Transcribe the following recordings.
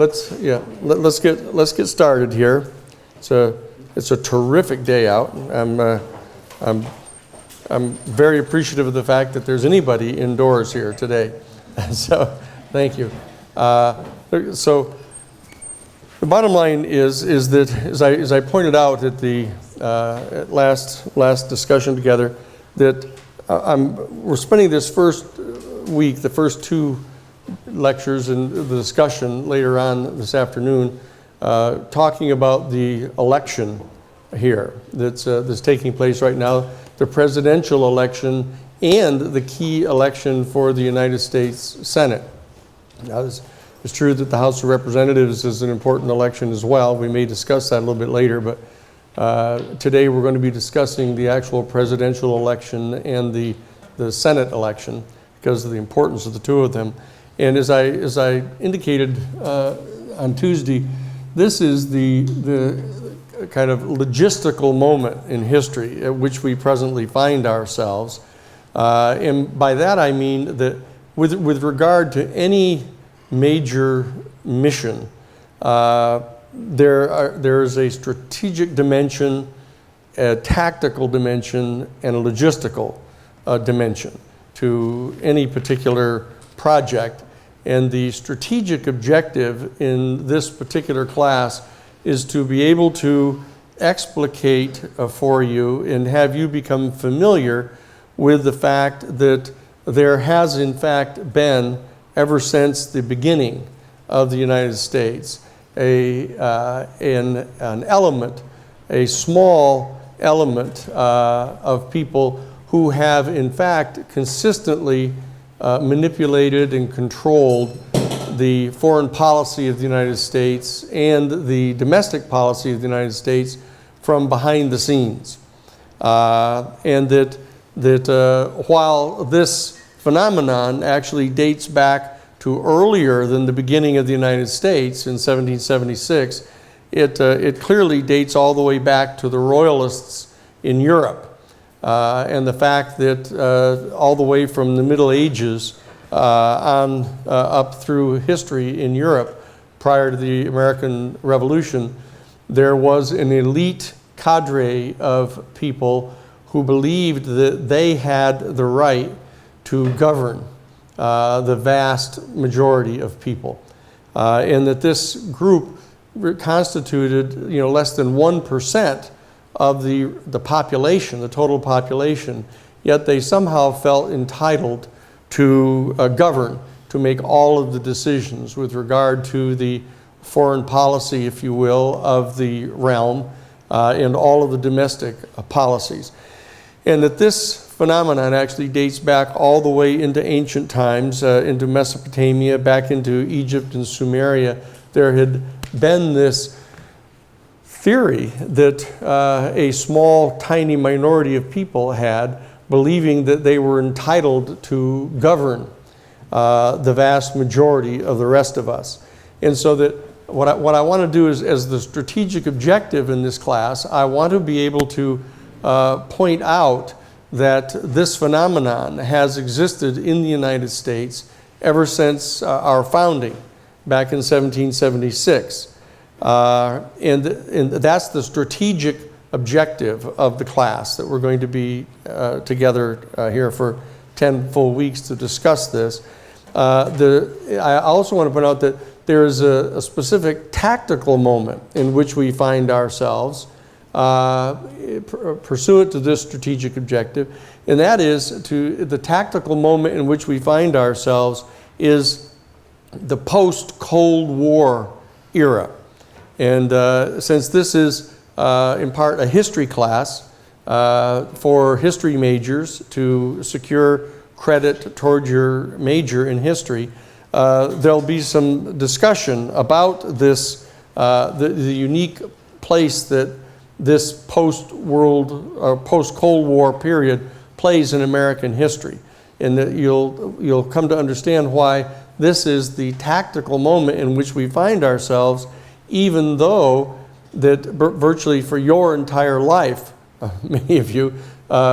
let's get started here. It's a terrific day out. I'm very appreciative of the fact that there's anybody indoors here today. So thank you. So the bottom line is that as I pointed out at the last discussion together, that we're spending this first week, the first two lectures and the discussion later on this afternoon, talking about the election here that's taking place right now, the presidential election and the key election for the United States Senate. Now, it's true that the House of Representatives is an important election as well. We may discuss that a little bit later, but today we're going to be discussing the actual presidential election and the Senate election because of the importance of the two of them. And as I indicated on Tuesday, this is the kind of logistical moment in history at which we presently find ourselves. And by that I mean that with regard to any major mission, there's a strategic dimension, a tactical dimension, and a logistical dimension to any particular project. And the strategic objective in this particular class is to be able to explicate for you and have you become familiar with the fact that there has in fact been, ever since the beginning of the United States, an element, a small element of people who have in fact consistently manipulated and controlled the foreign policy of the United States and the domestic policy of the United States from behind the scenes. And that while this phenomenon actually dates back to earlier than the beginning of the United States in 1776, it clearly dates all the way back to the Royalists in Europe. And the fact that all the way from the Middle Ages on up through history in Europe prior to the American Revolution, there was an elite cadre of people who believed that they had the right to govern the vast majority of people. And that this group constituted less than 1% of the population, the total population, yet they somehow felt entitled to govern, to make all of the decisions with regard to the foreign policy, if you will, of the realm and all of the domestic policies. And that this phenomenon actually dates back all the way into ancient times, into Mesopotamia, back into Egypt and Sumeria. There had been this theory that a small, tiny minority of people had, believing that they were entitled to govern the vast majority of the rest of us. And so that what I want to do is, as the strategic objective in this class, I want to be able to point out that this phenomenon has existed in the United States ever since our founding back in 1776. And that's the strategic objective of the class that we're going to be together here for 10 full weeks to discuss this. I also want to point out that there is a specific tactical moment in which we find ourselves pursuant to this strategic objective, and that is the tactical moment in which we find ourselves is the post-Cold War era. And since this is in part a history class for history majors to secure credit toward your major in history, there'll be some discussion about this, the unique place that this post-Cold War period plays in American history. And that you'll come to understand why this is the tactical moment in which we find ourselves, even though that virtually for your entire life, many of you,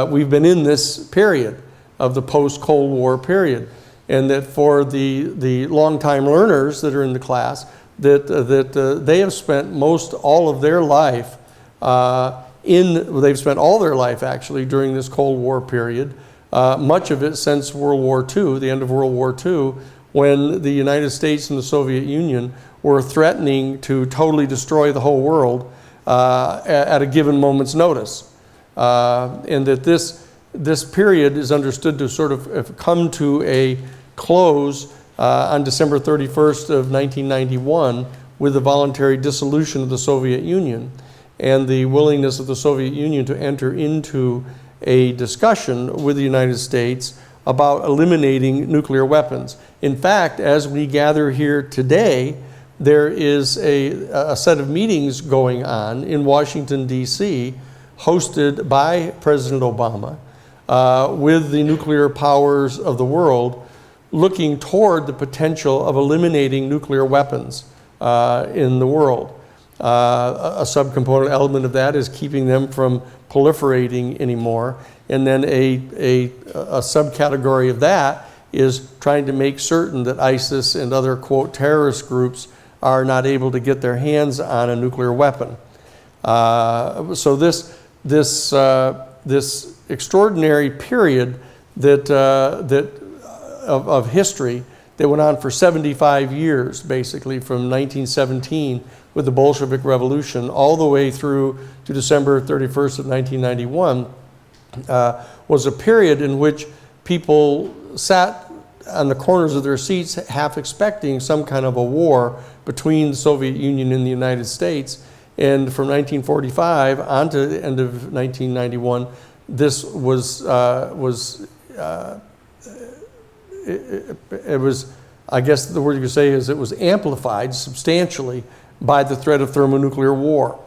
we've been in this period of the post-Cold War period. And that for the long-time learners that are in the class, that they have spent most all of their life they've spent all their life actually during this Cold War period, much of it since World War II, the end of World War II, when the United States and the Soviet Union were threatening to totally destroy the whole world at a given moment's notice. And that this period is understood to sort of have come to a close on December 31st of 1991 with the voluntary dissolution of the Soviet Union and the willingness of the Soviet Union to enter into a discussion with the United States about eliminating nuclear weapons. In fact, as we gather here today, there is a set of meetings going on in Washington, D.C., hosted by President Obama with the nuclear powers of the world, looking toward the potential of eliminating nuclear weapons in the world. A subcomponent element of that is keeping them from proliferating anymore. And then a subcategory of that is trying to make certain that ISIS and other, quote, terrorist groups are not able to get their hands on a nuclear weapon. So this extraordinary period of history that went on for 75 years, basically from 1917 with the Bolshevik Revolution all the way through to December 31st of 1991, was a period in which people sat on the corners of their seats half expecting some kind of a war between the Soviet Union and the United States. And from 1945 on to the end of 1991, this was I guess the word you could say is it was amplified substantially by the threat of thermonuclear war.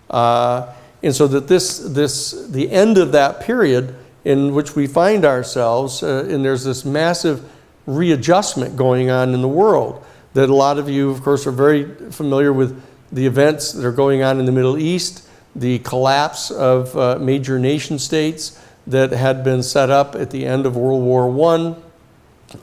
And so that the end of that period in which we find ourselves, and there's this massive readjustment going on in the world that a lot of you, of course, are very familiar with the events that are going on in the Middle East, the collapse of major nation states that had been set up at the end of World War I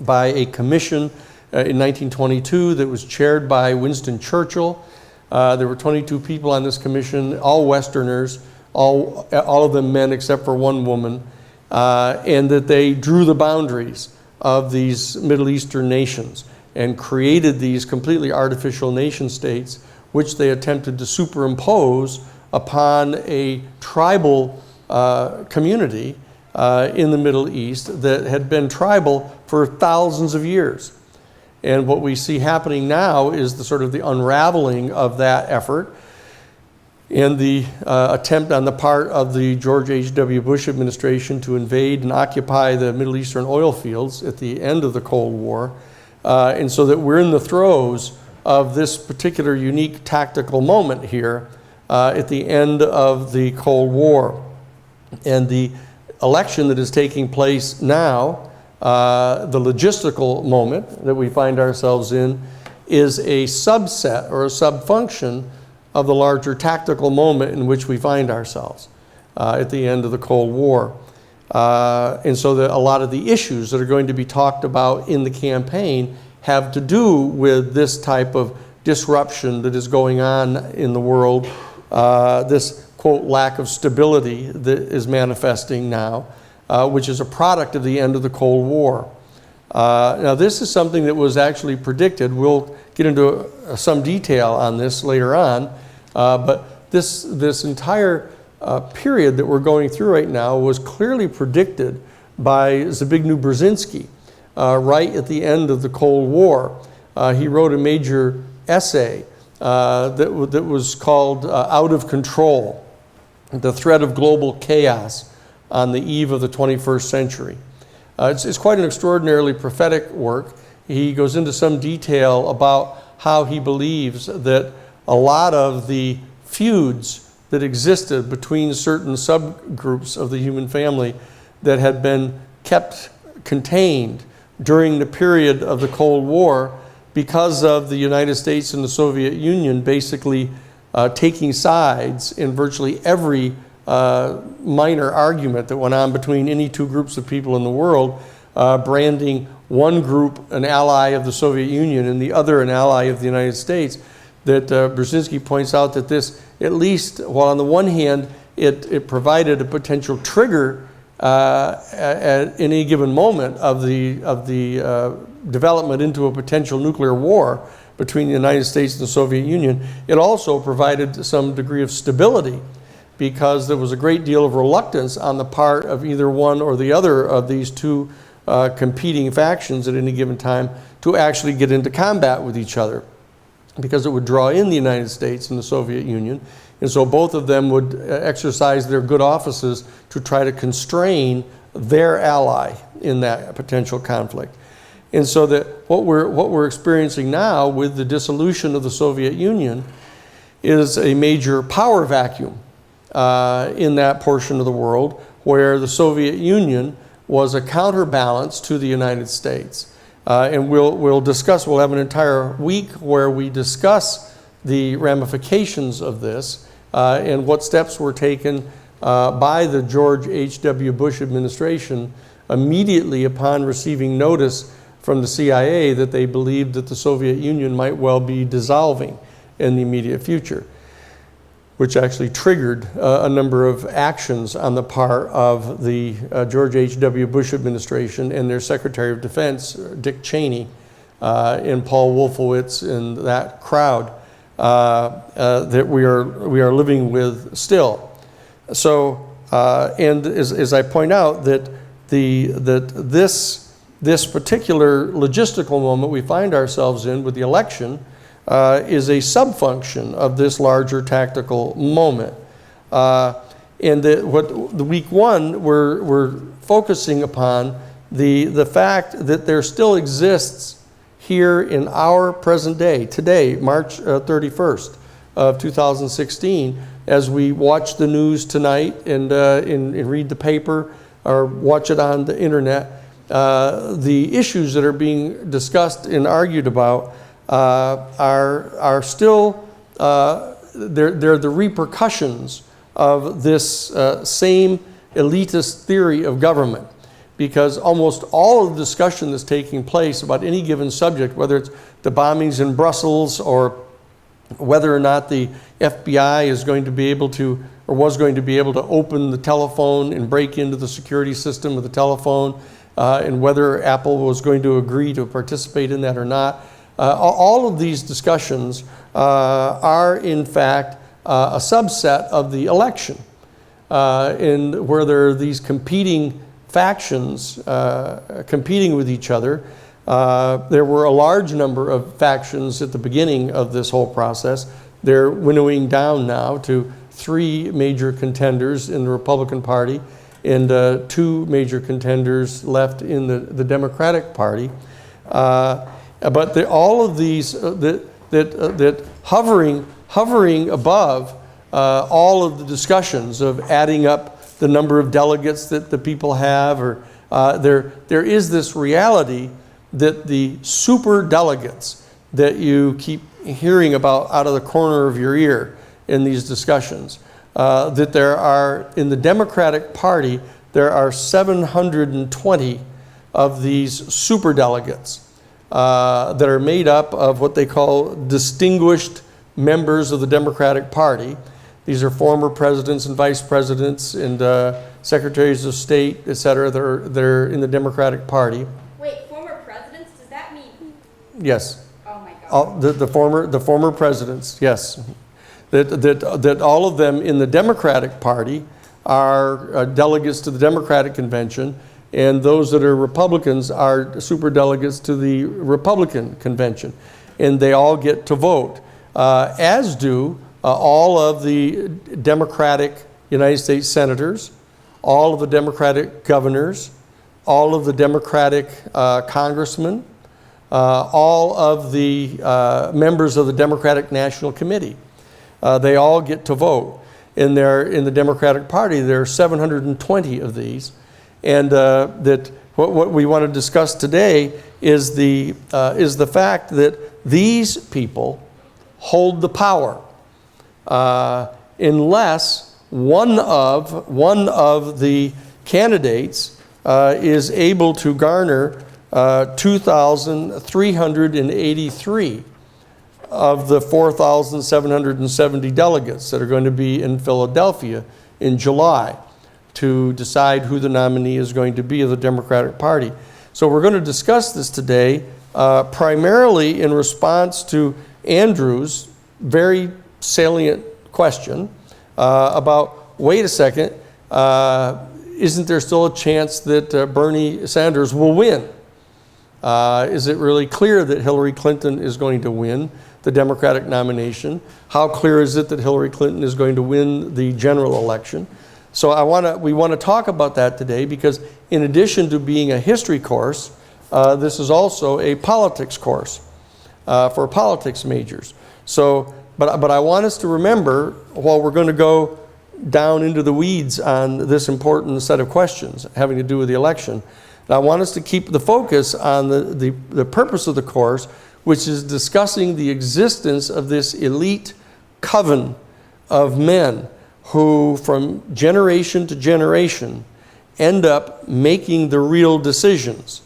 by a commission in 1922 that was chaired by Winston Churchill. There were 22 people on this commission, all Westerners, all of them men except for one woman, and that they drew the boundaries of these Middle Eastern nations and created these completely artificial nation states, which they attempted to superimpose upon a tribal community in the Middle East that had been tribal for thousands of years. And what we see happening now is the sort of the unraveling of that effort and the attempt on the part of the George H.W. Bush administration to invade and occupy the Middle Eastern oil fields at the end of the Cold War. And so that we're in the throes of this particular unique tactical moment here at the end of the Cold War. And the election that is taking place now, the logistical moment that we find ourselves in, is a subset or a subfunction of the larger tactical moment in which we find ourselves at the end of the Cold War. And so that a lot of the issues that are going to be talked about in the campaign have to do with this type of disruption that is going on in the world, this, quote, lack of stability that is manifesting now, which is a product of the end of the Cold War. Now, this is something that was actually predicted. We'll get into some detail on this later on, but this entire period that we're going through right now was clearly predicted by Zbigniew Brzezinski right at the end of the Cold War. He wrote a major essay that was called Out of Control, The Threat of Global Chaos on the Eve of the 21st Century. It's quite an extraordinarily prophetic work. He goes into some detail about how he believes that a lot of the feuds that existed between certain subgroups of the human family that had been kept contained during the period of the Cold War because of the United States and the Soviet Union basically taking sides in virtually every minor argument that went on between any two groups of people in the world, branding one group an ally of the Soviet Union and the other an ally of the United States, that Brzezinski points out that this, at least, while on the one hand it provided a potential trigger at any given moment of the development into a potential nuclear war between the United States and the Soviet Union, it also provided some degree of stability, because there was a great deal of reluctance on the part of either one or the other of these two competing factions at any given time to actually get into combat with each other, because it would draw in the United States and the Soviet Union. And so both of them would exercise their good offices to try to constrain their ally in that potential conflict. And so that what we're experiencing now with the dissolution of the Soviet Union is a major power vacuum in that portion of the world, where the Soviet Union was a counterbalance to the United States. And we'll have an entire week where we discuss the ramifications of this and what steps were taken by the George H.W. Bush administration immediately upon receiving notice from the CIA that they believed that the Soviet Union might well be dissolving in the immediate future, which actually triggered a number of actions on the part of the George H.W. Bush administration and their Secretary of Defense, Dick Cheney, and Paul Wolfowitz and that crowd that we are living with still. So, and as I point out, that this particular logistical moment we find ourselves in with the election is a subfunction of this larger tactical moment. And the week one, we're focusing upon the fact that there still exists here in our present day, today, March 31st of 2016, as we watch the news tonight and read the paper or watch it on the internet, the issues that are being discussed and argued about are still, they're the repercussions of this same elitist theory of government. Because almost all of the discussion that's taking place about any given subject, whether it's the bombings in Brussels or whether or not the FBI is going to be able to, or was going to be able to open the telephone and break into the security system of the telephone, and whether Apple was going to agree to participate in that or not. All of these discussions are in fact a subset of the election, in where there are these competing factions competing with each other. There were a large number of factions at the beginning of this whole process. They're winnowing down now to 3 major contenders in the Republican Party and 2 major contenders left in the Democratic Party. But all of these that hovering above all of the discussions of adding up the number of delegates that the people have, or there is this reality that the super delegates that you keep hearing about out of the corner of your ear in these discussions, that there are, in the Democratic Party, there are 720 of these super delegates that are made up of what they call distinguished members of the Democratic Party. These are former presidents and vice presidents and secretaries of state, et cetera, that are in the Democratic Party. Wait, former presidents? Does that mean? Yes. Oh my God. The former presidents, yes. That all of them in the Democratic Party are delegates to the Democratic Convention, and those that are Republicans are superdelegates to the Republican Convention. And they all get to vote, as do all of the Democratic United States senators, all of the Democratic governors, all of the Democratic congressmen, all of the members of the Democratic National Committee. They all get to vote. In the Democratic Party, there are 720 of these. And that what we want to discuss today is the fact that these people hold the power. Unless one of the candidates is able to garner 2,383 of the 4,770 delegates that are going to be in Philadelphia in July to decide who the nominee is going to be of the Democratic Party. So we're going to discuss this today primarily in response to Andrew's very salient question about, wait a second, isn't there still a chance that Bernie Sanders will win? Is it really clear that Hillary Clinton is going to win the Democratic nomination? How clear is it that Hillary Clinton is going to win the general election? So we want to talk about that today because in addition to being a history course, this is also a politics course for politics majors. So, but I want us to remember, while we're going to go down into the weeds on this important set of questions having to do with the election, I want us to keep the focus on the purpose of the course, which is discussing the existence of this elite coven of men who, from generation to generation, end up making the real decisions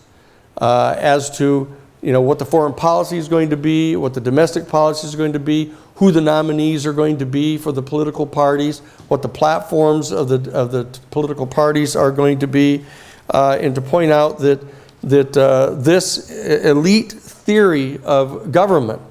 as to what the foreign policy is going to be, what the domestic policy is going to be, who the nominees are going to be for the political parties, what the platforms of the political parties are going to be, and to point out that this elite theory of government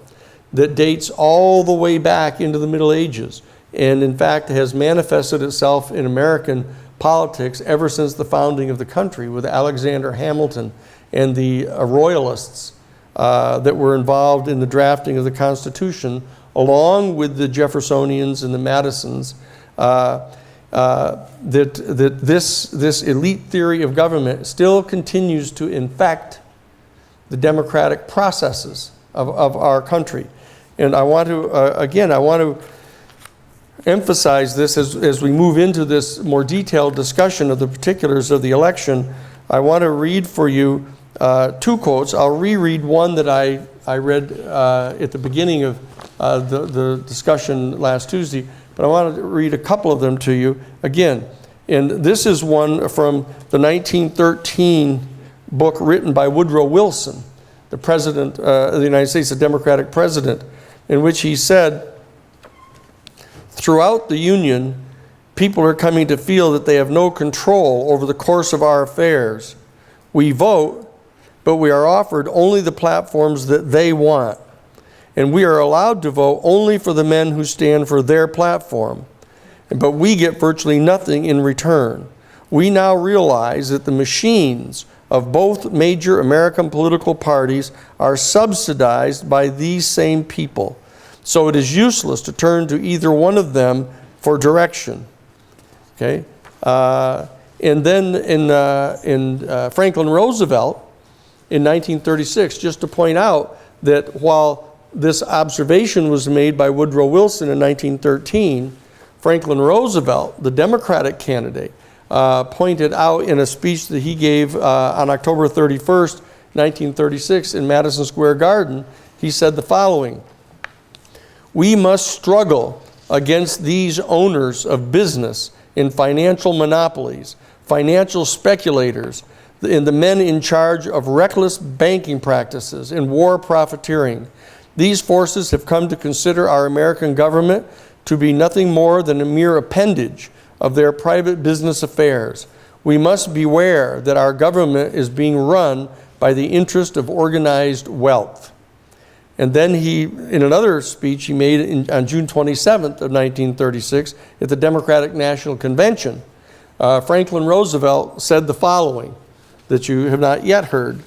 that dates all the way back into the Middle Ages, and in fact has manifested itself in American politics ever since the founding of the country with Alexander Hamilton and the Royalists that were involved in the drafting of the Constitution, along with the Jeffersonians and the Madisons, that this elite theory of government still continues to infect the democratic processes of our country. And I want to, again, I want to emphasize this as we move into this more detailed discussion of the particulars of the election. I want to read for you two quotes. I'll reread one that I read at the beginning of the discussion last Tuesday, but I want to read a couple of them to you again. And this is one from the 1913 book written by Woodrow Wilson, the president of the United States, the Democratic president, in which he said, "Throughout the Union, people are coming to feel that they have no control over the course of our affairs. We vote, but we are offered only the platforms that they want. And we are allowed to vote only for the men who stand for their platform. But we get virtually nothing in return. We now realize that the machines of both major American political parties are subsidized by these same people. So it is useless to turn to either one of them for direction." Okay? And then in Franklin Roosevelt in 1936, just to point out that while this observation was made by Woodrow Wilson in 1913, Franklin Roosevelt, the Democratic candidate, pointed out in a speech that he gave on October 31st, 1936 in Madison Square Garden, he said the following: "We must struggle against these owners of business and financial monopolies, financial speculators, and the men in charge of reckless banking practices and war profiteering. These forces have come to consider our American government to be nothing more than a mere appendage of their private business affairs. We must beware that our government is being run by the interest of organized wealth." And then he, in another speech he made on June 27th of 1936 at the Democratic National Convention, Franklin Roosevelt said the following that you have not yet heard.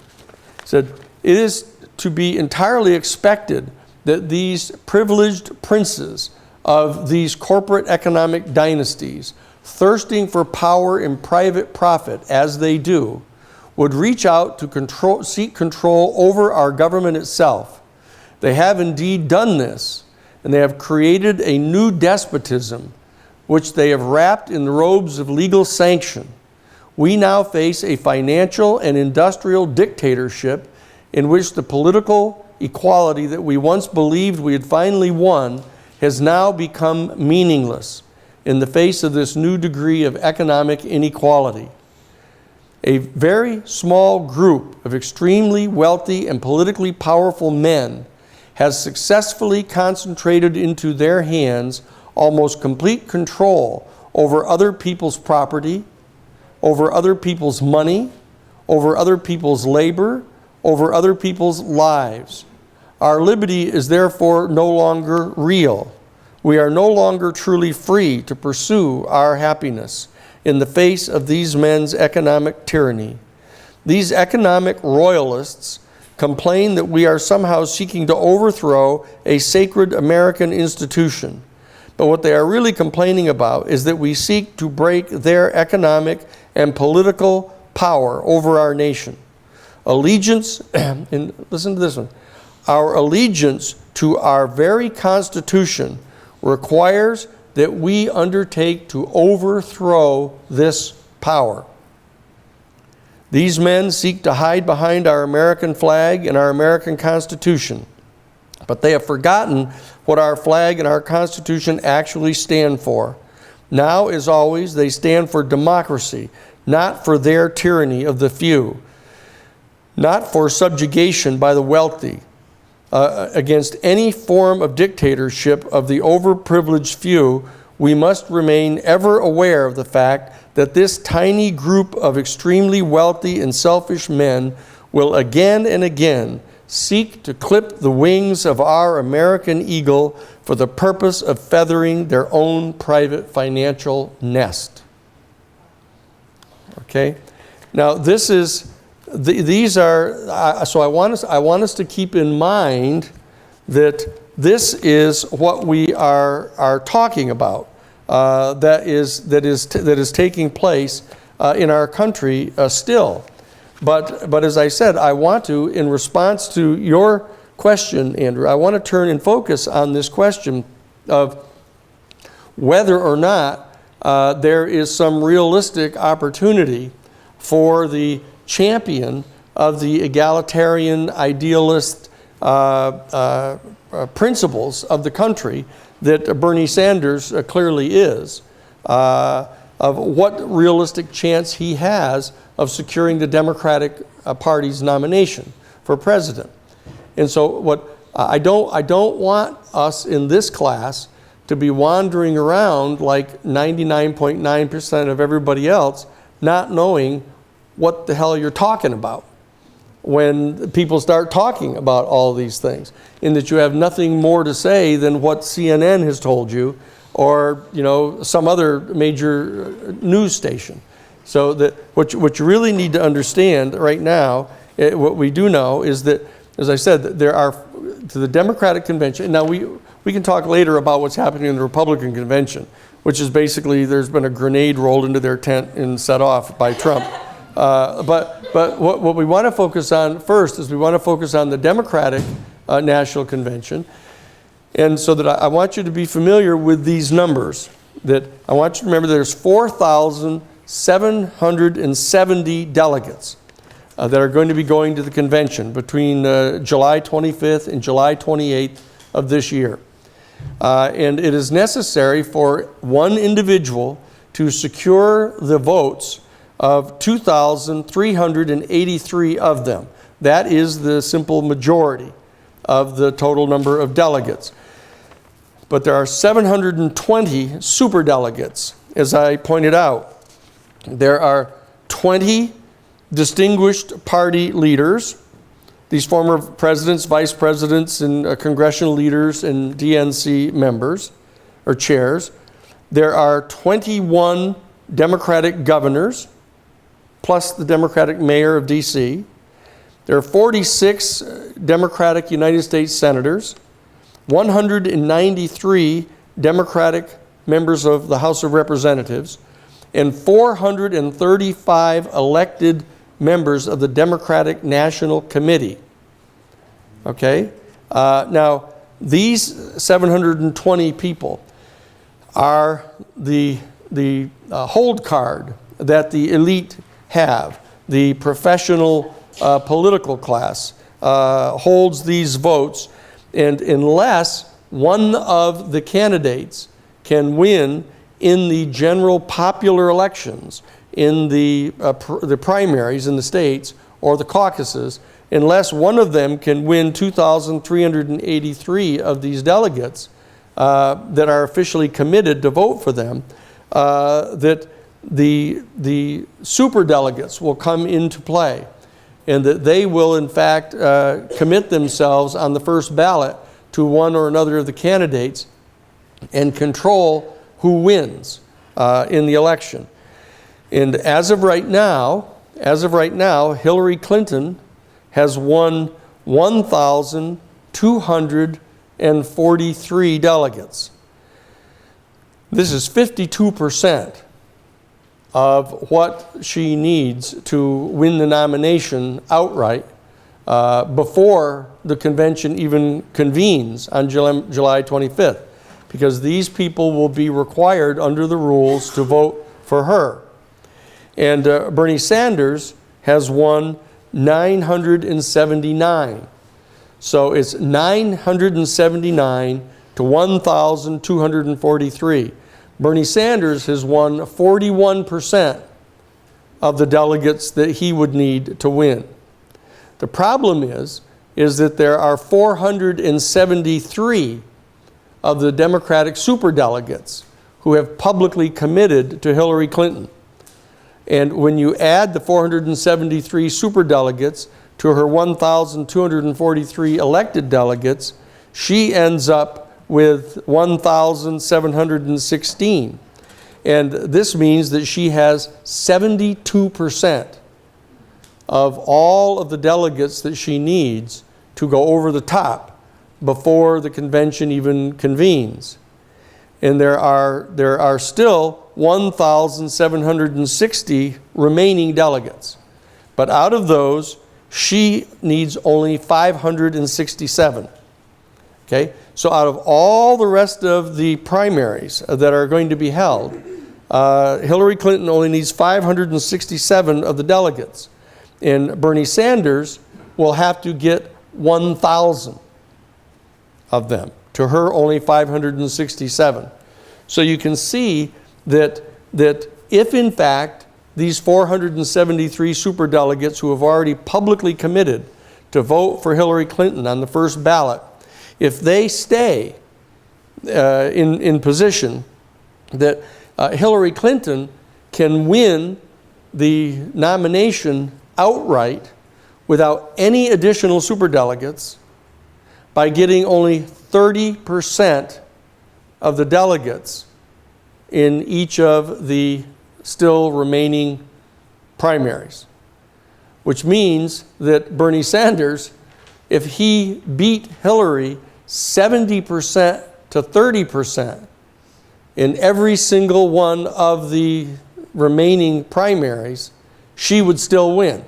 He said, "It is to be entirely expected that these privileged princes of these corporate economic dynasties, thirsting for power and private profit as they do, would reach out to seek control over our government itself. They have indeed done this, and they have created a new despotism, which they have wrapped in the robes of legal sanction. We now face a financial and industrial dictatorship in which the political equality that we once believed we had finally won has now become meaningless in the face of this new degree of economic inequality. A very small group of extremely wealthy and politically powerful men has successfully concentrated into their hands almost complete control over other people's property, over other people's money, over other people's labor, over other people's lives. Our liberty is therefore no longer real. We are no longer truly free to pursue our happiness in the face of these men's economic tyranny. These economic royalists complain that we are somehow seeking to overthrow a sacred American institution. But what they are really complaining about is that we seek to break their economic and political power over our nation. Allegiance, and listen to this one, our allegiance to our very Constitution requires that we undertake to overthrow this power. These men seek to hide behind our American flag and our American Constitution, but they have forgotten what our flag and our Constitution actually stand for. Now, as always, they stand for democracy, not for their tyranny of the few, not for subjugation by the wealthy, against any form of dictatorship of the overprivileged few. We must remain ever aware of the fact that this tiny group of extremely wealthy and selfish men will again and again seek to clip the wings of our American eagle for the purpose of feathering their own private financial nest. Okay? Now this is, these are, so I want us to keep in mind that this is what we are talking about, that is taking place in our country still. But as I said, I want to, in response to your question, Andrew, I want to turn and focus on this question of whether or not there is some realistic opportunity for the champion of the egalitarian idealist principles of the country that Bernie Sanders clearly is, of what realistic chance he has of securing the Democratic Party's nomination for president. And so what I don't want us in this class to be wandering around like 99.9% of everybody else, not knowing what the hell you're talking about when people start talking about all these things, in that you have nothing more to say than what CNN has told you, or some other major news station. So that what you really need to understand right now, what we do know is that, as I said, that there are, to the Democratic convention, now we can talk later about what's happening in the Republican convention, which is basically there's been a grenade rolled into their tent and set off by Trump. But what we want to focus on first is we want to focus on the Democratic National Convention. And so that I want you to be familiar with these numbers. That I want you to remember there's 4,770 delegates that are going to be going to the convention between July 25th and July 28th of this year. And it is necessary for one individual to secure the votes of 2,383 of them. That is the simple majority of the total number of delegates. But there are 720 superdelegates, as I pointed out. There are 20 distinguished party leaders, these former presidents, vice presidents, and congressional leaders and DNC members or chairs. There are 21 Democratic governors, plus the Democratic mayor of D.C. There are 46 Democratic United States senators, 193 Democratic members of the House of Representatives, and 435 elected members of the Democratic National Committee. Okay? Now, these 720 people are the hold card that the elite have. The professional political class holds these votes, and unless one of the candidates can win in the general popular elections, in the primaries in the states or the caucuses unless one of them can win 2,383 of these delegates that are officially committed to vote for them, that the superdelegates will come into play, and that they will in fact commit themselves on the first ballot to one or another of the candidates and control who wins in the election. And as of right now, Hillary Clinton has won 1,243 delegates. This is 52% of what she needs to win the nomination outright before the convention even convenes on July 25th, because these people will be required under the rules to vote for her. And Bernie Sanders has won 979. So it's 979 to 1,243. Bernie Sanders has won 41% of the delegates that he would need to win. The problem is that there are 473 of the Democratic superdelegates who have publicly committed to Hillary Clinton. And when you add the 473 superdelegates to her 1,243 elected delegates, she ends up with 1,716. And this means that she has 72% of all of the delegates that she needs to go over the top before the convention even convenes. And there are still 1,760 remaining delegates. But out of those, she needs only 567. Okay? So out of all the rest of the primaries that are going to be held, Hillary Clinton only needs 567 of the delegates. And Bernie Sanders will have to get 1,000 of them. To her, only 567. So you can see that if in fact these 473 superdelegates who have already publicly committed to vote for Hillary Clinton on the first ballot, if they stay in position, that Hillary Clinton can win the nomination outright without any additional superdelegates by getting only 30% of the delegates in each of the still remaining primaries. Which means that Bernie Sanders, if he beat Hillary 70% to 30% in every single one of the remaining primaries, she would still win,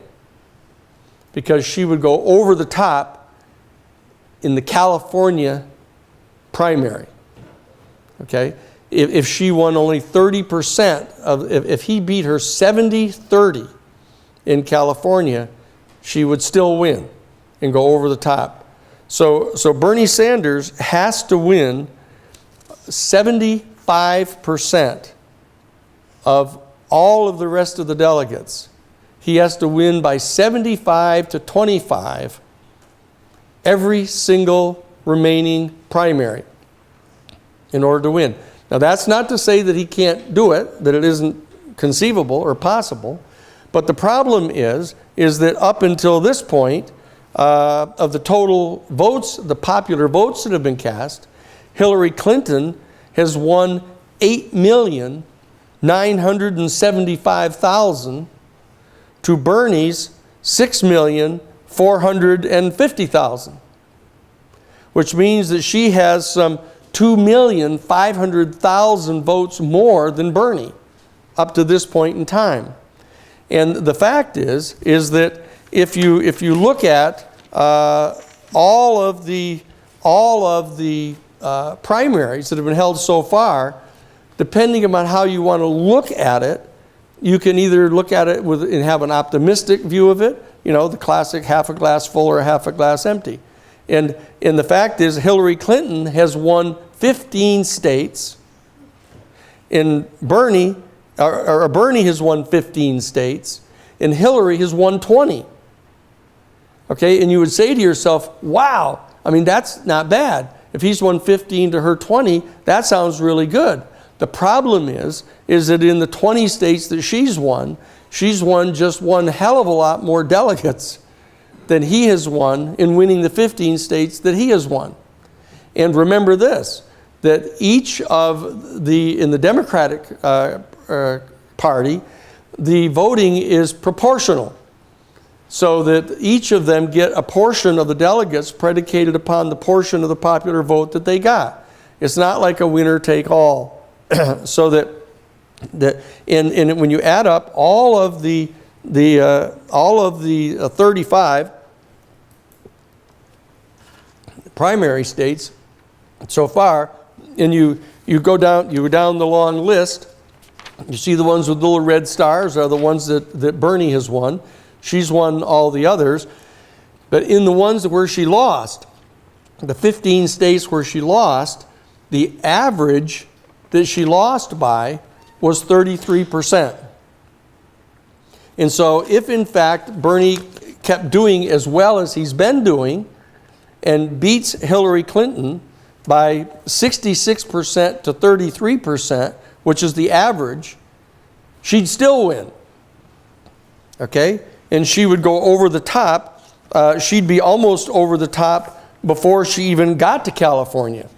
because she would go over the top in the California primary. Okay? If she won only 30% of, if he beat her 70-30 in California, she would still win and go over the top. So Bernie Sanders has to win 75% of all of the rest of the delegates. He has to win by 75 to 25 every single remaining primary in order to win. Now that's not to say that he can't do it, that it isn't conceivable or possible, but the problem is that up until this point, of the total votes, the popular votes that have been cast, Hillary Clinton has won 8,975,000 to Bernie's 6,450,000, which means that she has some 2,500,000 votes more than Bernie up to this point in time. And the fact is that if you look at all of the primaries that have been held so far, depending upon how you want to look at it, you can either look at it and have an optimistic view of it, you know, the classic half a glass full or half a glass empty. And the fact is, Hillary Clinton has won 15 states, and Bernie or Bernie has won 15 states, and Hillary has won 20. Okay, and you would say to yourself, wow, I mean, that's not bad. If he's won 15 to her 20, that sounds really good. The problem is that in the 20 states that she's won just one hell of a lot more delegates than he has won in winning the 15 states that he has won. And remember this, that each of in the Democratic Party, the voting is proportional, so that each of them get a portion of the delegates predicated upon the portion of the popular vote that they got. It's not like a winner take all. So that and when you add up all of the 35 primary states so far, and you go down the long list, you see the ones with little red stars are the ones that Bernie has won. She's won all the others. But in the ones where she lost, the 15 states where she lost, the average that she lost by was 33%. And so if in fact Bernie kept doing as well as he's been doing and beats Hillary Clinton by 66% to 33%, which is the average, she'd still win. Okay? And she would go over the top. She'd be almost over the top before she even got to California.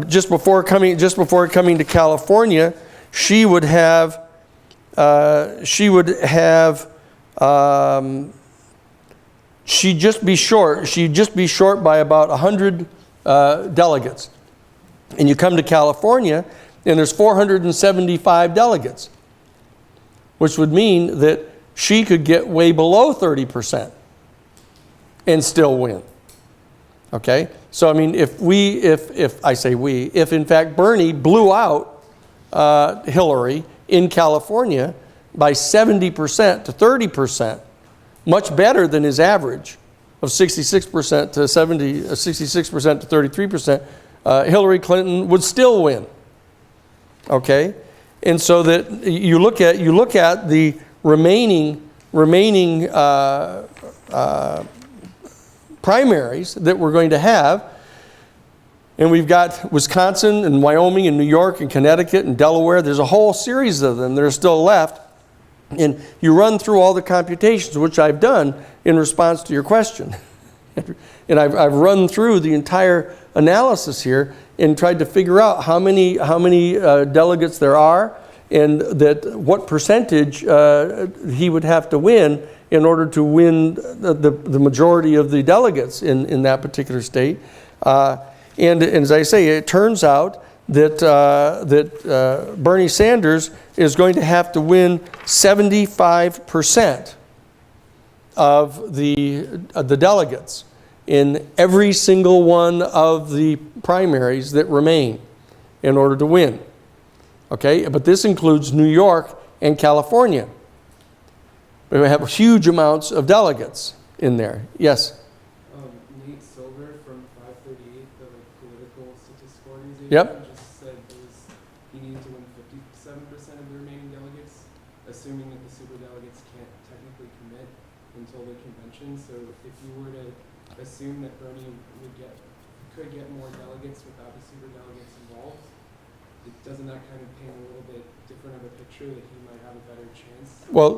Just before coming to California, she'd just be short by about 100 delegates. And you come to California, and there's 475 delegates, which would mean that she could get way below 30% and still win. Okay? So I mean, if in fact Bernie blew out Hillary in California by 70% to 30%, much better than his average of 66% to 66% to 33%, Hillary Clinton would still win. Okay? And so that you look at the remaining primaries that we're going to have, and we've got Wisconsin and Wyoming and New York and Connecticut and Delaware. There's a whole series of them that are still left, and you run through all the computations, which I've done in response to your question. And I've run through the entire analysis here and tried to figure out how many delegates there are, and what percentage he would have to win in order to win the majority of the delegates in that particular state. And as I say, it turns out that Bernie Sanders is going to have to win 75% of the delegates in every single one of the primaries that remain in order to win. Okay, but this includes New York and California. We have huge amounts of delegates in there. Yes? Nate Silver from 538, the political statistical organization, Yep. just said he needed to win 57% of the remaining delegates, assuming that the superdelegates can't technically commit until the convention. So if you were to assume that Bernie could get more delegates without the superdelegates involved, doesn't that kind of paint a little bit different of a picture that he might have a better chance? Well,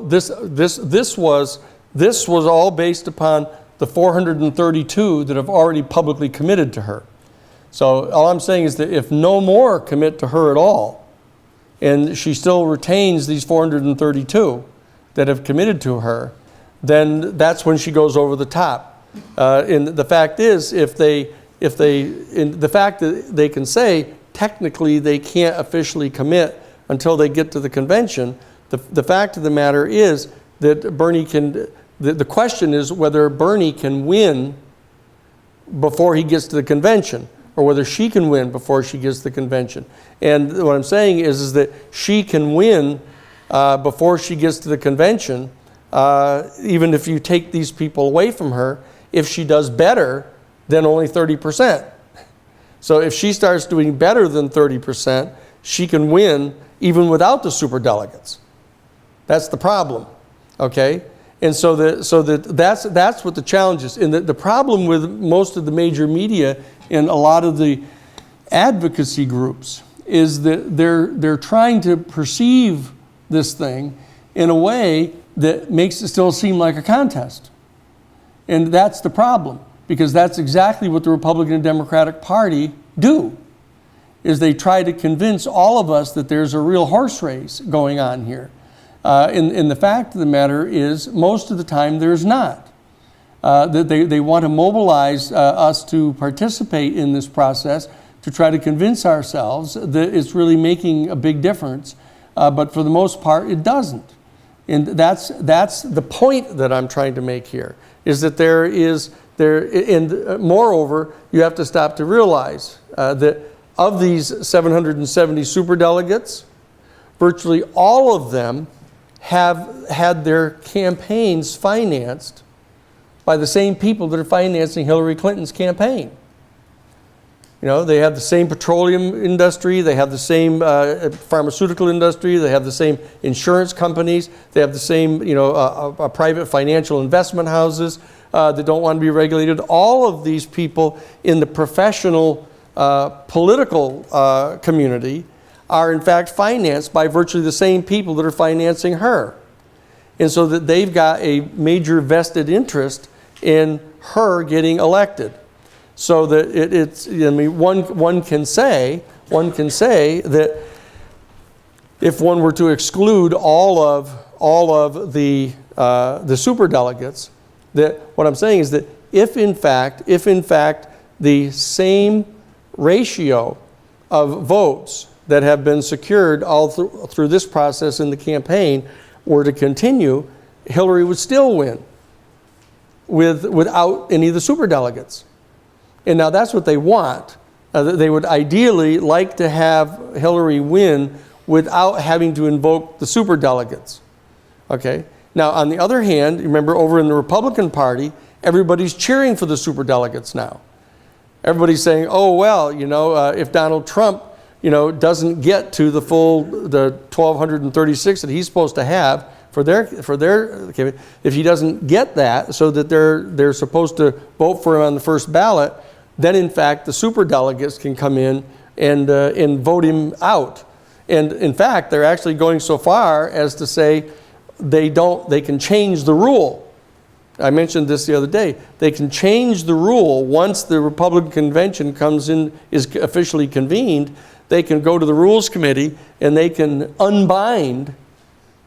this was all based upon the 432 that have already publicly committed to her. So all I'm saying is that if no more commit to her at all, and she still retains these 432 that have committed to her, then that's when she goes over the top. And the fact is, the fact that they can say technically they can't officially commit until they get to the convention, the fact of the matter is that Bernie can, the question is whether Bernie can win before he gets to the convention, or whether she can win before she gets to the convention. And what I'm saying is that she can win before she gets to the convention, even if you take these people away from her, if she does better than only 30%. So if she starts doing better than 30%, she can win even without the superdelegates. That's the problem, okay? And that's what the challenge is. And the problem with most of the major media and a lot of the advocacy groups is that they're trying to perceive this thing in a way that makes it still seem like a contest. And that's the problem, because that's exactly what the Republican and Democratic Party do, is they try to convince all of us that there's a real horse race going on here. And the fact of the matter is, most of the time there's not. That they want to mobilize us to participate in this process to try to convince ourselves that it's really making a big difference. But for the most part, it doesn't. And that's the point that I'm trying to make here, is that and moreover, you have to stop to realize that of these 770 superdelegates, virtually all of them have had their campaigns financed by the same people that are financing Hillary Clinton's campaign. You know, they have the same petroleum industry, they have the same pharmaceutical industry, they have the same insurance companies, they have the same, private financial investment houses that don't want to be regulated. All of these people in the professional political community are in fact financed by virtually the same people that are financing her. And so that they've got a major vested interest in her getting elected. So that one can say that if one were to exclude all of the superdelegates, that what I'm saying is that if in fact the same ratio of votes that have been secured all through this process in the campaign were to continue, Hillary would still win without any of the superdelegates. And now that's what they want. They would ideally like to have Hillary win without having to invoke the superdelegates. Okay? Now, on the other hand, remember over in the Republican Party, everybody's cheering for the superdelegates now. Everybody's saying, oh, well, if Donald Trump, doesn't get to the 1,236 that he's supposed to have for their, if he doesn't get that so that they're supposed to vote for him on the first ballot, then in fact the superdelegates can come in and vote him out. And in fact, they're actually going so far as to say they can change the rule. I mentioned this the other day. They can change the rule once the Republican convention is officially convened. They can go to the Rules Committee and they can unbind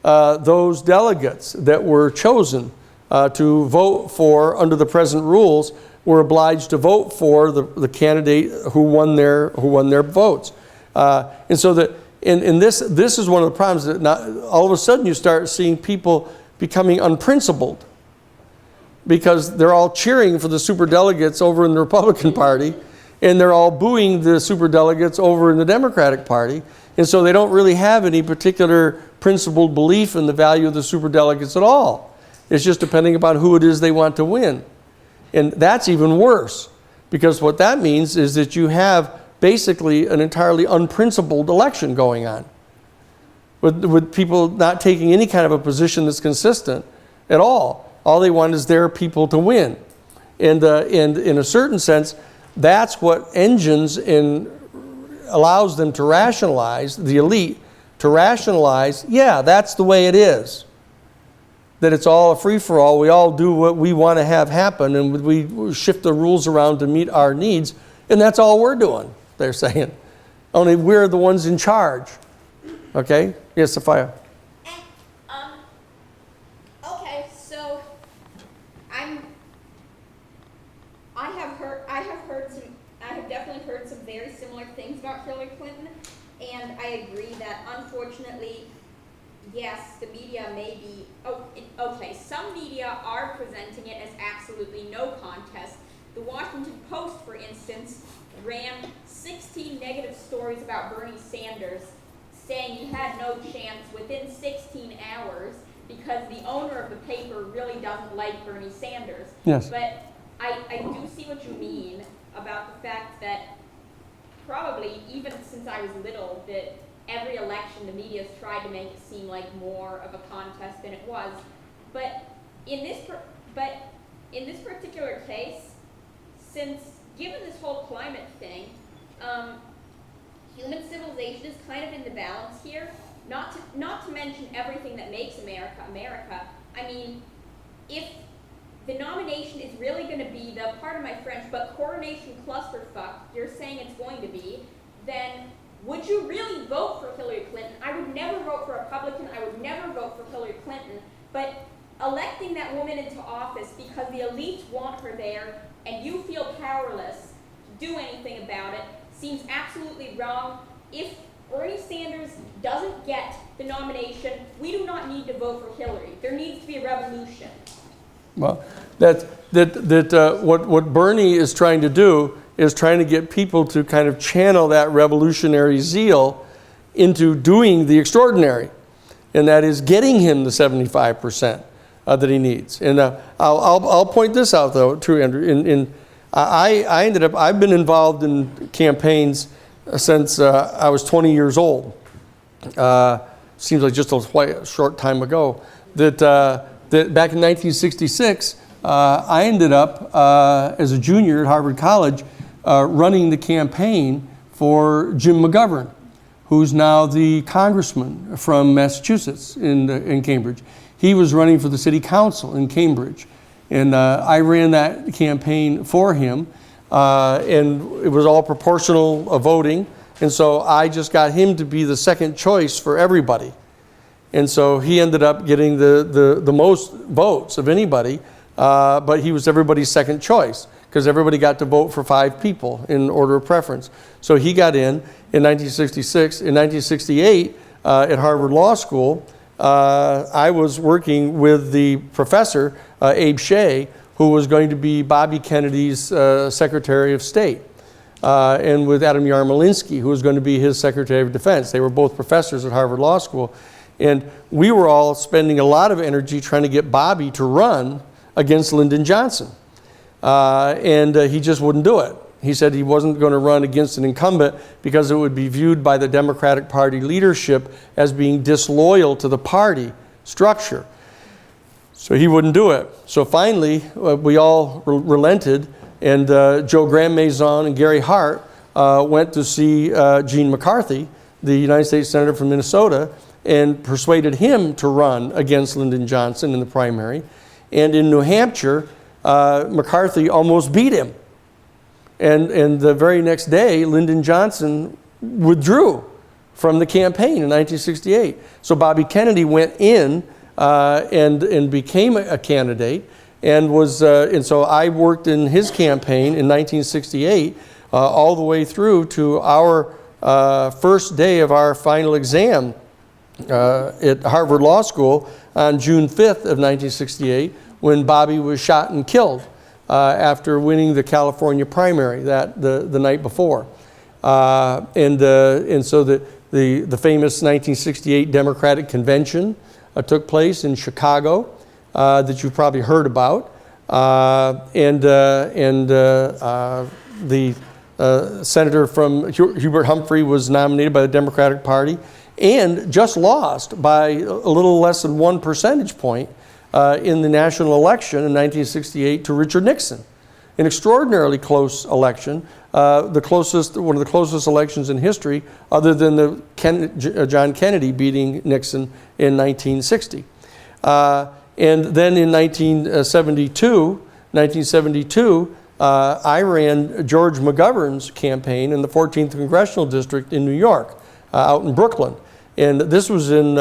those delegates that were chosen to vote for under the present rules. Were obliged to vote for the candidate who won their votes, and so that this is one of the problems that all of a sudden you start seeing people becoming unprincipled because they're all cheering for the superdelegates over in the Republican Party, and they're all booing the superdelegates over in the Democratic Party, and so they don't really have any particular principled belief in the value of the superdelegates at all. It's just depending upon who it is they want to win. And that's even worse, because what that means is that you have basically an entirely unprincipled election going on, with people not taking any kind of a position that's consistent at all. All they want is their people to win. And in a certain sense, that's what engines allows them to rationalize, the elite, to rationalize, yeah, that's the way it is. That it's all a free-for-all, we all do what we want to have happen, and we shift the rules around to meet our needs, and that's all we're doing, they're saying. Only we're the ones in charge. Okay? Yes, Sophia. Okay, so I have definitely heard some very similar things about Hillary Clinton, and I agree that unfortunately, yes, the media may be, some media are presenting it as absolutely no contest. The Washington Post, for instance, ran 16 negative stories about Bernie Sanders, saying he had no chance within 16 hours because the owner of the paper really doesn't like Bernie Sanders. Yes. But I do see what you mean about the fact that probably, even since I was little, that every election the media's tried to make it seem like more of a contest than it was. But in this particular case, since given this whole climate thing, human civilization is kind of in the balance here. Not to mention everything that makes America America. I mean, if the nomination is really going to be the, pardon my French, but coronation clusterfuck you're saying it's going to be, then would you really vote for Hillary Clinton? I would never vote for a Republican. I would never vote for Hillary Clinton. But electing that woman into office because the elites want her there and you feel powerless to do anything about it seems absolutely wrong. If Bernie Sanders doesn't get the nomination, we do not need to vote for Hillary. There needs to be a revolution. Well, what Bernie is trying to do is trying to get people to kind of channel that revolutionary zeal into doing the extraordinary, and that is getting him the 75% that he needs. And I'll point this out though, too, Andrew. I've been involved in campaigns since I was 20 years old. Seems like just a short time ago. That back in 1966, I ended up as a junior at Harvard College running the campaign for Jim McGovern, who's now the congressman from Massachusetts in Cambridge. He was running for the city council in Cambridge, and I ran that campaign for him, and it was all proportional voting, and so I just got him to be the second choice for everybody. And so he ended up getting the most votes of anybody, but he was everybody's second choice because everybody got to vote for 5 people in order of preference. So he got in 1966. In 1968, at Harvard Law School, I was working with the professor, Abe Shea, who was going to be Bobby Kennedy's Secretary of State, and with Adam Yarmolinsky, who was going to be his Secretary of Defense. They were both professors at Harvard Law School. And we were all spending a lot of energy trying to get Bobby to run against Lyndon Johnson. And he just wouldn't do it. He said he wasn't going to run against an incumbent because it would be viewed by the Democratic Party leadership as being disloyal to the party structure. So he wouldn't do it. So finally, we all relented, and Joe Graham Maison and Gary Hart went to see Gene McCarthy, the United States Senator from Minnesota, and persuaded him to run against Lyndon Johnson in the primary. And in New Hampshire, McCarthy almost beat him. And the very next day, Lyndon Johnson withdrew from the campaign in 1968. So Bobby Kennedy went in and became a candidate, and so I worked in his campaign in 1968 all the way through to our first day of our final exam at Harvard Law School on June 5th of 1968, when Bobby was shot and killed after winning the California primary the night before. And so the famous 1968 Democratic Convention took place in Chicago that you've probably heard about. The senator from Hubert Humphrey was nominated by the Democratic Party and just lost by a little less than 1 percentage point in the national election in 1968 to Richard Nixon. An extraordinarily close election, one of the closest elections in history, other than the John Kennedy beating Nixon in 1960. And then in 1972, I ran George McGovern's campaign in the 14th Congressional District in New York, out in Brooklyn. And this was in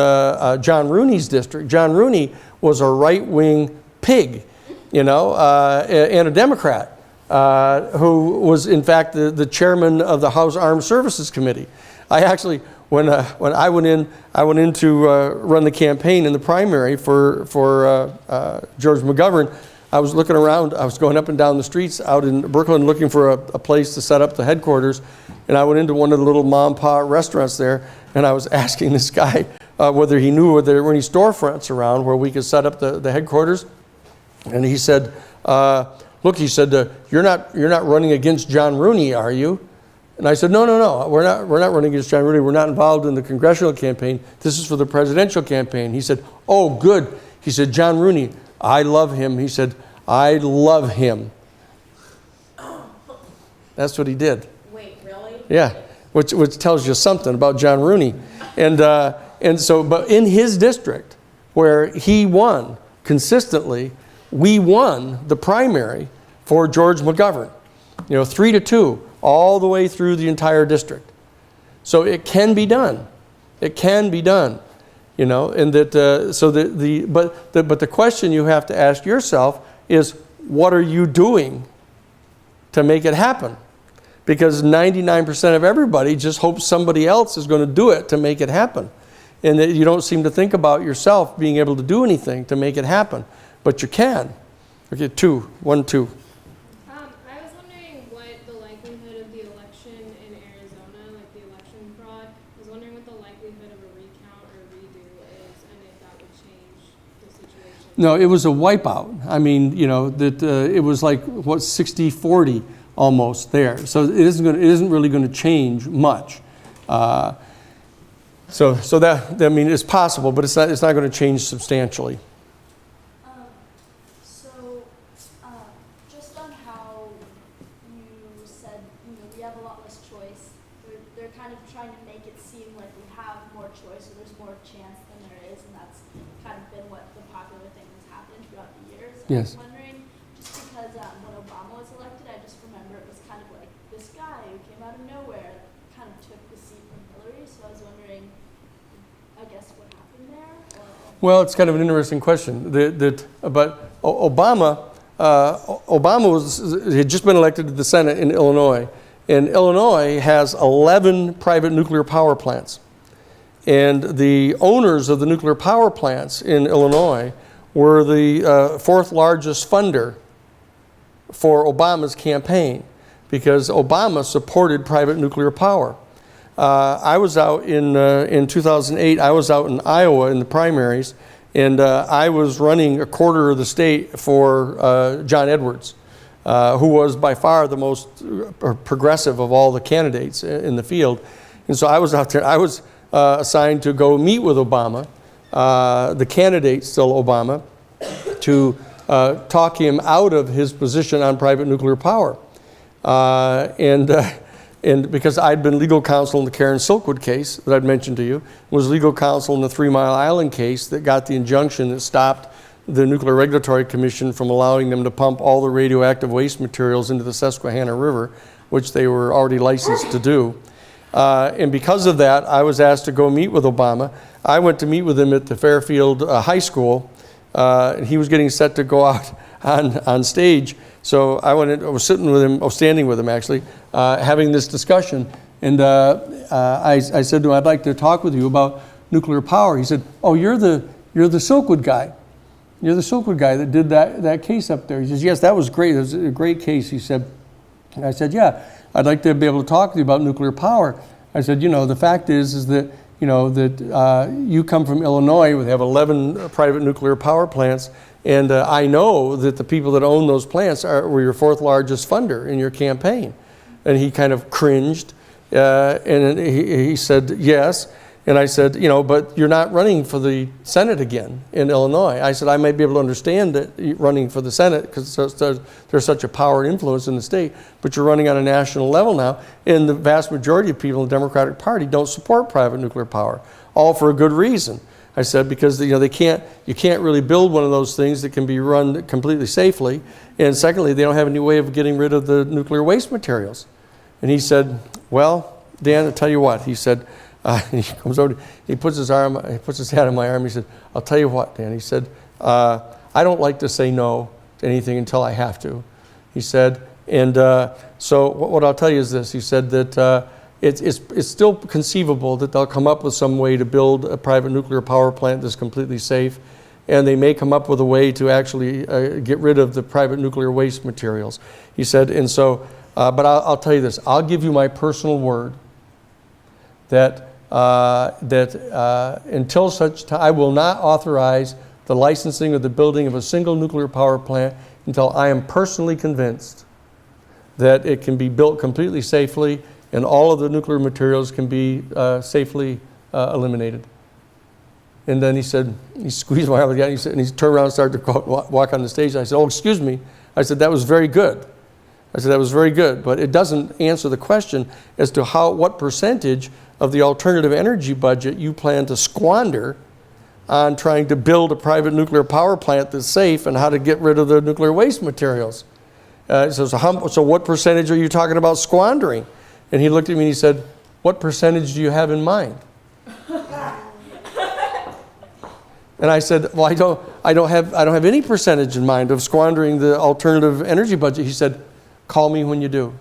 John Rooney's district. John Rooney was a right-wing pig, and a Democrat, who was in fact the chairman of the House Armed Services Committee. I actually, when I went in to run the campaign in the primary for George McGovern, I was looking around. I was going up and down the streets out in Brooklyn looking for a place to set up the headquarters, and I went into one of the little mom and pop restaurants there, and I was asking this guy whether he knew whether there were any storefronts around where we could set up the headquarters. And he said, look, he said, you're not running against John Rooney, are you? And I said, no, we're not running against John Rooney. We're not involved in the congressional campaign. This is for the presidential campaign. He said, oh, good. He said, John Rooney, I love him. He said, I love him. That's what he did. Wait, really? Yeah, which tells you something about John Rooney. And so, but in his district, where he won consistently, we won the primary for George McGovern. 3-2, all the way through the entire district. So it can be done. It can be done. And that but the question you have to ask yourself is, what are you doing to make it happen? Because 99% of everybody just hopes somebody else is going to do it to make it happen. And that you don't seem to think about yourself being able to do anything to make it happen. But you can. Okay, 2. I was wondering what the likelihood of the election in Arizona, like the election fraud, I was wondering what the likelihood of a recount or redo is, and if that would change the situation. No, it was a wipeout. I mean, it was like, 60-40 almost there. So it isn't really going to change much. So that, I mean, it's possible, but it's not going to change substantially. Just on how you said, we have a lot less choice. They're kind of trying to make it seem like we have more choice, or there's more chance than there is, and that's kind of been what the popular thing has happened throughout the years. Yes. I was wondering, just because when Obama was elected, I just remember it was kind of like this guy who came out of nowhere kind of took the seat from Hillary. So I was wondering, I guess, what happened there? Or? Well, it's kind of an interesting question. But Obama had just been elected to the Senate in Illinois. And Illinois has 11 private nuclear power plants. And the owners of the nuclear power plants in Illinois were the fourth largest funder for Obama's campaign, because Obama supported private nuclear power. I was out in 2008, I was out in Iowa in the primaries, and I was running a quarter of the state for John Edwards, who was by far the most progressive of all the candidates in the field. And so I was out there. I was assigned to go meet with Obama, the candidate still Obama, to talk him out of his position on private nuclear power. And because I'd been legal counsel in the Karen Silkwood case that I'd mentioned to you, was legal counsel in the 3 Mile Island case that got the injunction that stopped the Nuclear Regulatory Commission from allowing them to pump all the radioactive waste materials into the Susquehanna River, which they were already licensed to do. And because of that, I was asked to go meet with Obama. I went to meet with him at the Fairfield High School, and he was getting set to go out on stage. So I was sitting with him, standing with him actually, having this discussion. And I said to him, I'd like to talk with you about nuclear power. He said, oh, you're the Silkwood guy. You're the Silkwood guy that did that case up there. He says, yes, that was great. It was a great case. He said, and I said, yeah, I'd like to be able to talk to you about nuclear power. I said, the fact is that, you come from Illinois. We have 11 private nuclear power plants. And I know that the people that own those plants were your fourth largest funder in your campaign. And he kind of cringed, and he said, yes. And I said, but you're not running for the Senate again in Illinois. I said, I might be able to understand that you're running for the Senate because there's such a power and influence in the state, but you're running on a national level now, and the vast majority of people in the Democratic Party don't support private nuclear power, all for a good reason. I said, because you can't really build one of those things that can be run completely safely, and secondly, they don't have any way of getting rid of the nuclear waste materials. And he said, well, Dan, I'll tell you what. He said, he comes over, he puts his hand on my arm. He said, I'll tell you what, Dan. He said, I don't like to say no to anything until I have to. He said, and so what I'll tell you is this. He said that it's still conceivable that they'll come up with some way to build a private nuclear power plant that's completely safe, and they may come up with a way to actually get rid of the private nuclear waste materials. He said, and so, but I'll tell you this. I'll give you my personal word that until such time, I will not authorize the licensing or the building of a single nuclear power plant until I am personally convinced that it can be built completely safely and all of the nuclear materials can be safely eliminated. And then he said, he squeezed my arm again, and he turned around and started to walk on the stage. And I said, oh, excuse me. I said, that was very good. I said, that was very good, but it doesn't answer the question as to what percentage of the alternative energy budget you plan to squander on trying to build a private nuclear power plant that's safe and how to get rid of the nuclear waste materials. So what percentage are you talking about squandering? And he looked at me and he said, what percentage do you have in mind? And I said, well, I don't have any percentage in mind of squandering the alternative energy budget. He said, call me when you do.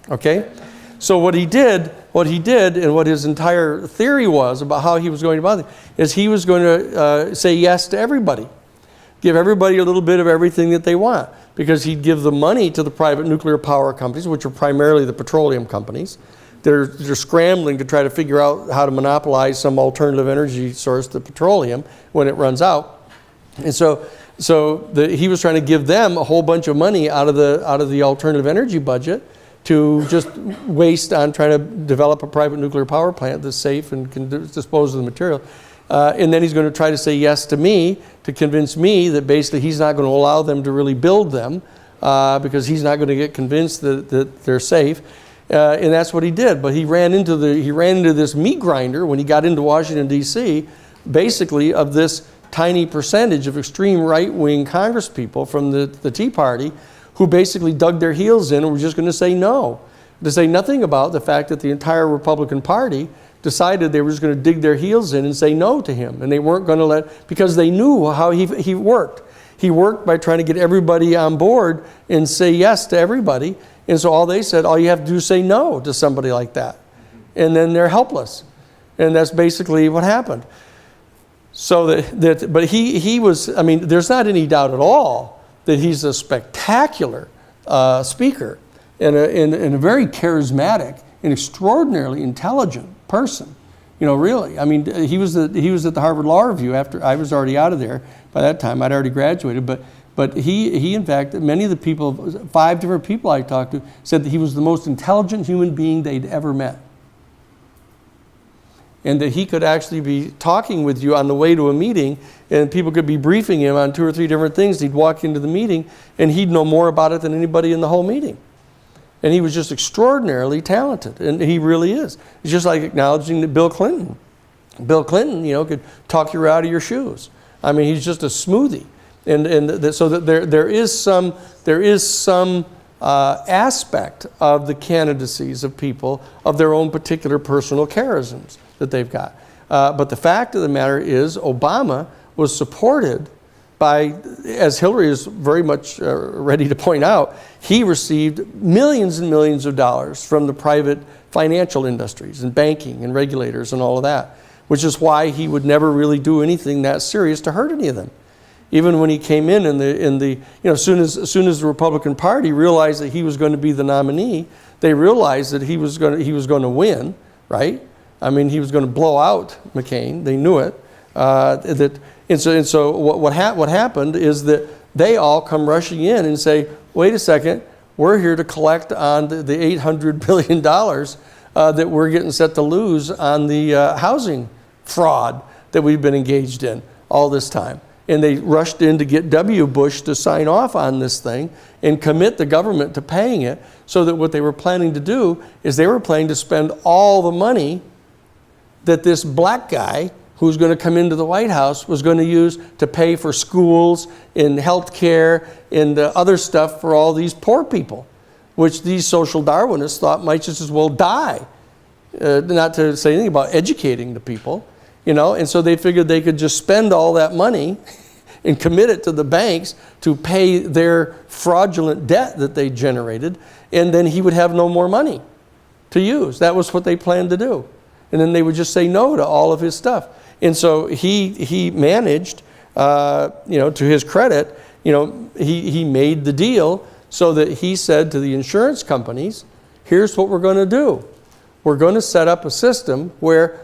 Okay? So what he did and what his entire theory was about how he was going about it is he was going to say yes to everybody. Give everybody a little bit of everything that they want, because he'd give the money to the private nuclear power companies, which are primarily the petroleum companies. They're scrambling to try to figure out how to monopolize some alternative energy source, the petroleum, when it runs out. And he was trying to give them a whole bunch of money out of the alternative energy budget to just waste on trying to develop a private nuclear power plant that's safe and can dispose of the material. And then he's going to try to say yes to me, to convince me that basically he's not going to allow them to really build them because he's not going to get convinced that they're safe. And that's what he did. But he ran into this meat grinder when he got into Washington, D.C., basically of this tiny percentage of extreme right-wing congresspeople from the Tea Party who basically dug their heels in and were just going to say no. To say nothing about the fact that the entire Republican Party decided they were just going to dig their heels in and say no to him. And they weren't going to because they knew how he worked. He worked by trying to get everybody on board and say yes to everybody. And so all you have to do is say no to somebody like that. And then they're helpless. And that's basically what happened. So but he was, there's not any doubt at all that he's a spectacular speaker and a very charismatic and extraordinarily intelligent person. Really. He was at the Harvard Law Review after I was already out of there. By that time, I'd already graduated. But he in fact, many of the people, 5 different people I talked to, said that he was the most intelligent human being they'd ever met. And that he could actually be talking with you on the way to a meeting, and people could be briefing him on 2 or 3 different things. He'd walk into the meeting, and he'd know more about it than anybody in the whole meeting. And he was just extraordinarily talented, and he really is. It's just like acknowledging that Bill Clinton, could talk you out of your shoes. He's just a smoothie. So that there is some aspect of the candidacies of people of their own particular personal charisms that they've got. But the fact of the matter is Obama was supported by, as Hillary is very much ready to point out, he received millions and millions of dollars from the private financial industries and banking and regulators and all of that, which is why he would never really do anything that serious to hurt any of them. Even when he came in as soon as the Republican Party realized that he was going to be the nominee, they realized that he was going to win, right? He was going to blow out McCain. They knew it. So what happened is that they all come rushing in and say, wait a second, we're here to collect on the $800 billion that we're getting set to lose on the housing fraud that we've been engaged in all this time. And they rushed in to get W. Bush to sign off on this thing and commit the government to paying it, so that what they were planning to do is they were planning to spend all the money that this black guy who's going to come into the White House was going to use to pay for schools and health care and other stuff for all these poor people, which these social Darwinists thought might just as well die. Not to say anything about educating the people. And so they figured they could just spend all that money and commit it to the banks to pay their fraudulent debt that they generated, and then he would have no more money to use. That was what they planned to do. And then they would just say no to all of his stuff. And so he managed, to his credit, he made the deal so that he said to the insurance companies, here's what we're going to do. We're going to set up a system where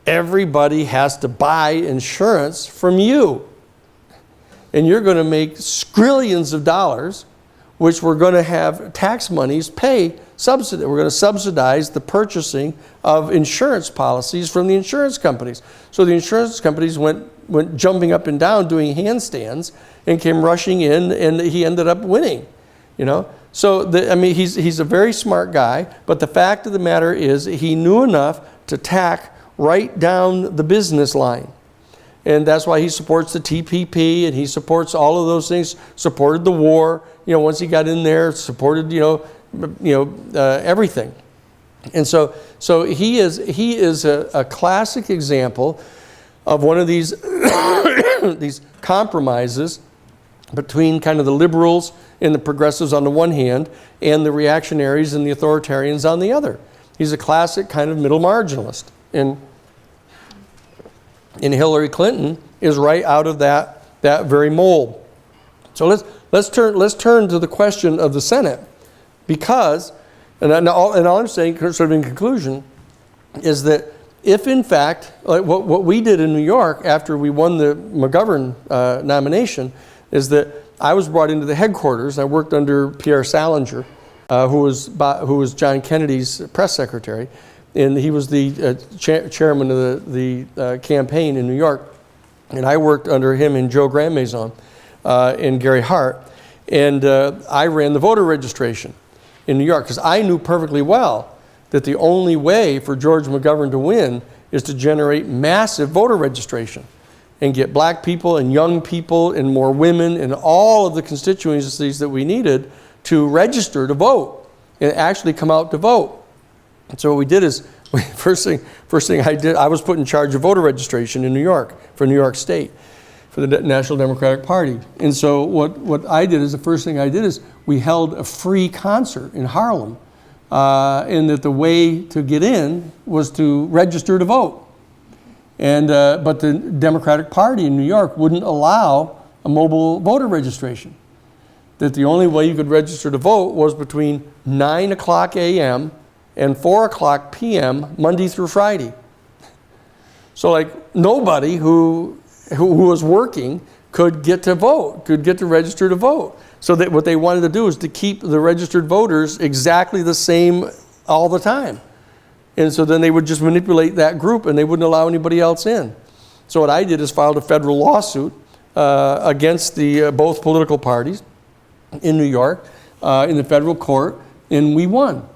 everybody has to buy insurance from you. And you're going to make skrillions of dollars, which we're going to have tax monies pay to subsidize the purchasing of insurance policies from the insurance companies. So the insurance companies went jumping up and down doing handstands and came rushing in, and he ended up winning, you know. So, I mean, he's a very smart guy, but the fact of the matter is he knew enough to tack right down the business line. And that's why he supports the TPP, and he supports all of those things, supported the war, you know, once he got in there, supported, everything. And so he is a classic example of one of these, these compromises between kind of the liberals and the progressives on the one hand, and the reactionaries and the authoritarians on the other. He's a classic kind of middle marginalist. And Hillary Clinton is right out of that very mold. So let's turn to the question of the Senate, because, and all I'm saying, sort of in conclusion, is that if in fact, like what we did in New York after we won the McGovern nomination, is that I was brought into the headquarters. I worked under Pierre Salinger, who was John Kennedy's press secretary, and he was the chairman of the campaign in New York. And I worked under him and Joe Grandmaison and Gary Hart, and I ran the voter registration in New York, because I knew perfectly well that the only way for George McGovern to win is to generate massive voter registration and get black people and young people and more women and all of the constituencies that we needed to register to vote and actually come out to vote. And so what we did is, first thing I did, I was put in charge of voter registration in New York for New York State, for the National Democratic Party. And so what I did is, the first thing I did is we held a free concert in Harlem, and that the way to get in was to register to vote. And but the Democratic Party in New York wouldn't allow a mobile voter registration. That the only way you could register to vote was between 9 o'clock a.m. and 4 o'clock p.m. Monday through Friday. So like nobody who was working could get to vote, could get to register to vote. So that what they wanted to do is to keep the registered voters exactly the same all the time. And so then they would just manipulate that group and they wouldn't allow anybody else in. So what I did is filed a federal lawsuit against the both political parties in New York in the federal court, and we won.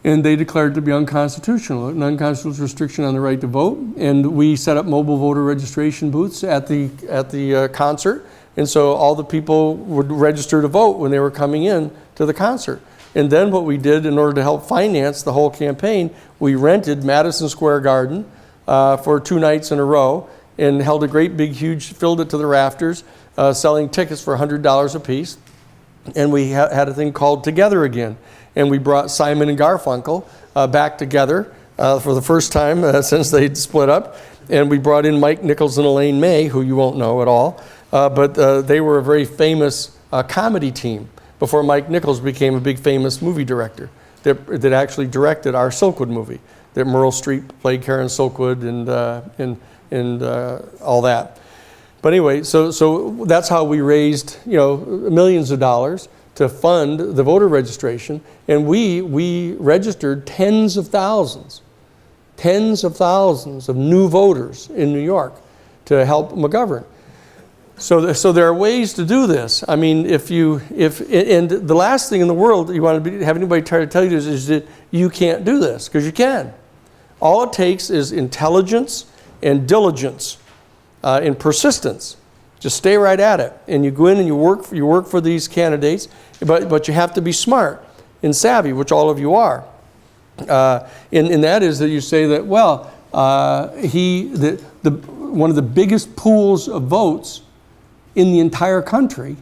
And they declared it to be unconstitutional, an unconstitutional restriction on the right to vote. And we set up mobile voter registration booths at the concert. And so all the people would register to vote when they were coming in to the concert. And then what we did in order to help finance the whole campaign, we rented Madison Square Garden for 2 nights in a row and held a great big huge, filled it to the rafters, selling tickets for $100 a piece. And we had a thing called Together Again. And we brought Simon and Garfunkel back together for the first time since they'd split up. And we brought in Mike Nichols and Elaine May, who you won't know at all. But they were a very famous comedy team before Mike Nichols became a big famous movie director that actually directed our Silkwood movie, that Meryl Streep played Karen Silkwood and all that. But anyway, so that's how we raised millions of dollars to fund the voter registration, and we registered tens of thousands of new voters in New York to help McGovern. So there are ways to do this. I mean, and the last thing in the world you want to have anybody try to tell you is that you can't do this, because you can. All it takes is intelligence and diligence and persistence. Just stay right at it, and you go in and you work for these candidates, but you have to be smart and savvy, which all of you are. And that is that you say that, well, one of the biggest pools of votes in the entire country,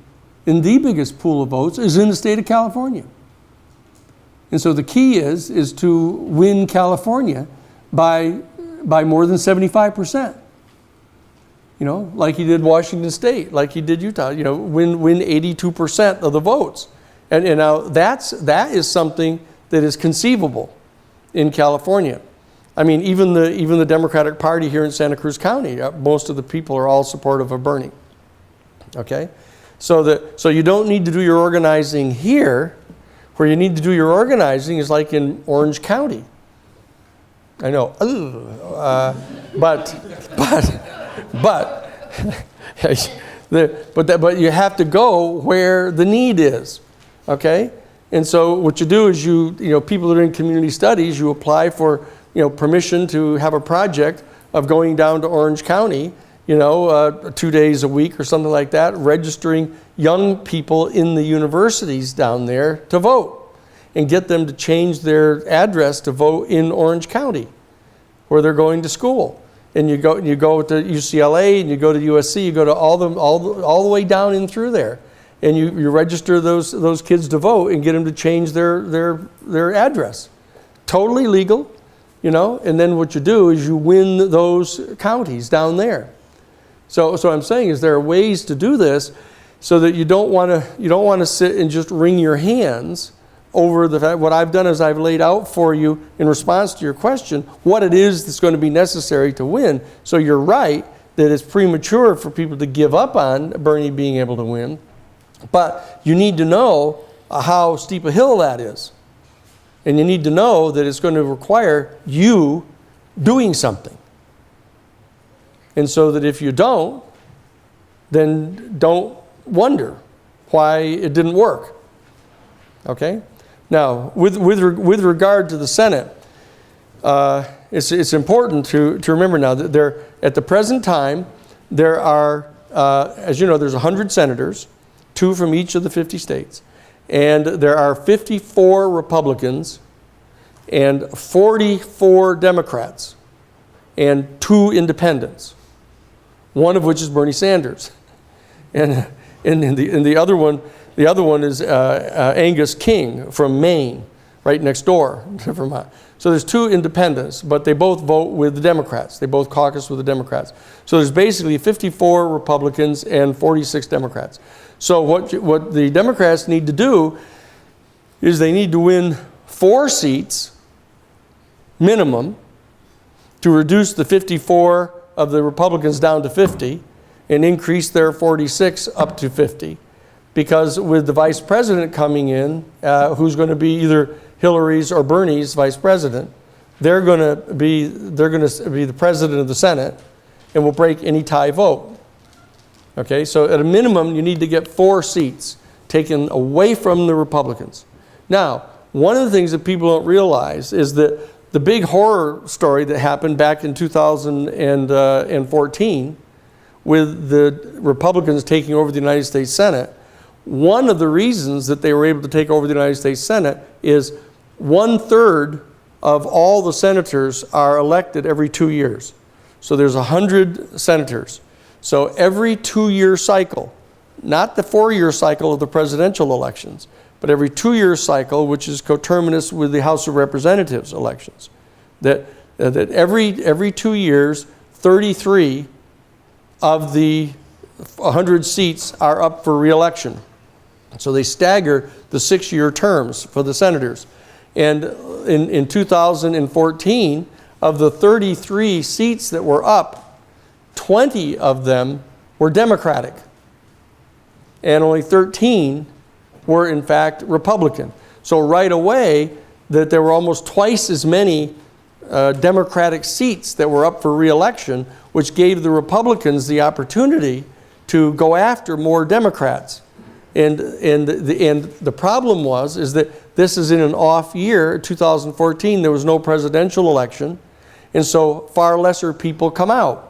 and the biggest pool of votes, is in the state of California. And so the key is to win California by more than 75%. Like he did Washington State, like he did Utah, win 82% of the votes. And now that is something that is conceivable in California. I mean, even the Democratic Party here in Santa Cruz County, most of the people are all supportive of Bernie. Okay? So you don't need to do your organizing here, Where you need to do your organizing is like in Orange County. I know, but but you have to go where the need is, okay? And so what you do is people that are in community studies, you apply for permission to have a project of going down to Orange County, 2 days a week or something like that, registering young people in the universities down there to vote and get them to change their address to vote in Orange County where they're going to school. And you go to UCLA and you go to USC, you go to all the way down in through there. And you register those kids to vote and get them to change their address. Totally legal, and then what you do is you win those counties down there. So what I'm saying is there are ways to do this so that you don't want to sit and just wring your hands over the fact. What I've done is I've laid out for you in response to your question what it is that's going to be necessary to win. So you're right that it's premature for people to give up on Bernie being able to win, but you need to know how steep a hill that is. And you need to know that it's going to require you doing something. And so that if you don't, then don't wonder why it didn't work. Okay? Now, with regard to the Senate, it's important to remember now that at the present time, there are, as you know, there's 100 senators, 2 from each of the 50 states. And there are 54 Republicans and 44 Democrats and 2 independents, one of which is Bernie Sanders. And the other one is Angus King from Maine, right next door to Vermont. So there's 2 independents, but they both vote with the Democrats. They both caucus with the Democrats. So there's basically 54 Republicans and 46 Democrats. So what the Democrats need to do is they need to win 4 seats minimum to reduce the 54 of the Republicans down to 50 and increase their 46 up to 50. Because with the vice president coming in, who's going to be either Hillary's or Bernie's vice president, they're going to be the president of the Senate and will break any tie vote. Okay, so at a minimum, you need to get 4 seats taken away from the Republicans. Now, one of the things that people don't realize is that the big horror story that happened back in 2014 with the Republicans taking over the United States Senate, one of the reasons that they were able to take over the United States Senate is 1/3 of all the senators are elected every 2 years. So there's 100 senators. So every 2-year cycle, not the 4-year cycle of the presidential elections, but every 2-year cycle, which is coterminous with the House of Representatives elections, that every 2 years, 33 of the 100 seats are up for re-election. So they stagger the 6-year terms for the senators. And in 2014, of the 33 seats that were up, 20 of them were Democratic. And only 13 were in fact Republican. So right away, that there were almost twice as many Democratic seats that were up for re-election, which gave the Republicans the opportunity to go after more Democrats. And the problem is that this is in an off year, 2014, there was no presidential election, and so far lesser people come out.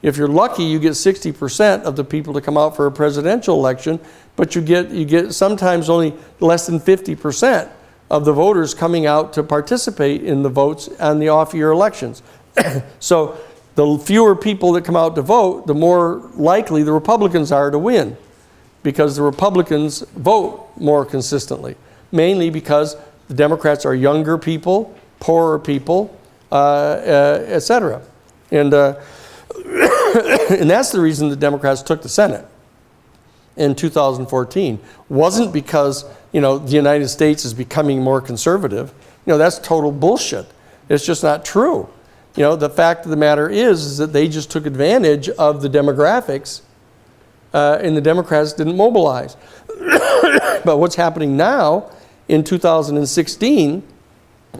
If you're lucky, you get 60% of the people to come out for a presidential election, but you get sometimes only less than 50% of the voters coming out to participate in the votes on the off-year elections. So the fewer people that come out to vote, the more likely the Republicans are to win, because the Republicans vote more consistently, mainly because the Democrats are younger people, poorer people, etc. And that's the reason the Democrats took the Senate in 2014. Wasn't because, the United States is becoming more conservative. That's total bullshit. It's just not true. The fact of the matter is that they just took advantage of the demographics and the Democrats didn't mobilize. But what's happening now in 2016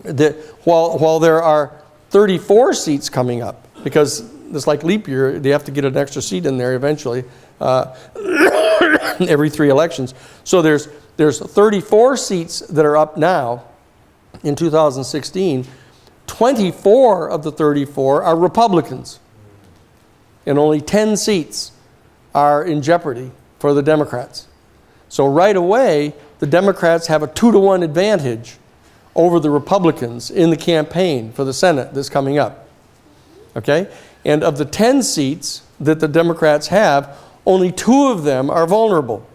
that while there are 34 seats coming up, because it's like leap year, they have to get an extra seat in there eventually every 3 elections. So there's 34 seats that are up now in 2016. 24 of the 34 are Republicans, and only 10 seats are in jeopardy for the Democrats. So right away, the Democrats have a 2-to-1 advantage over the Republicans in the campaign for the Senate that's coming up. Okay? And of the 10 seats that the Democrats have, only 2 of them are vulnerable.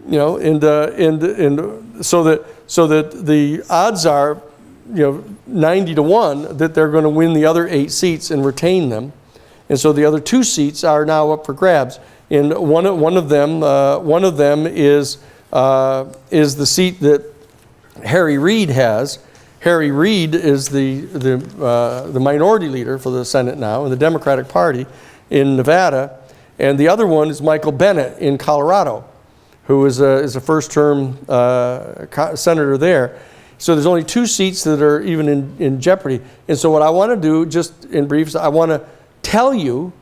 You know, and so that the odds are, 90-to-1 that they're going to win the other 8 seats and retain them. And so the other 2 seats are now up for grabs. And one of them is the seat that Harry Reid has. Harry Reid is the minority leader for the Senate now in the Democratic Party in Nevada, and the other one is Michael Bennet in Colorado, who is a first-term senator there. So there's only 2 seats that are even in jeopardy. And so what I want to do, just in brief, is I want to tell you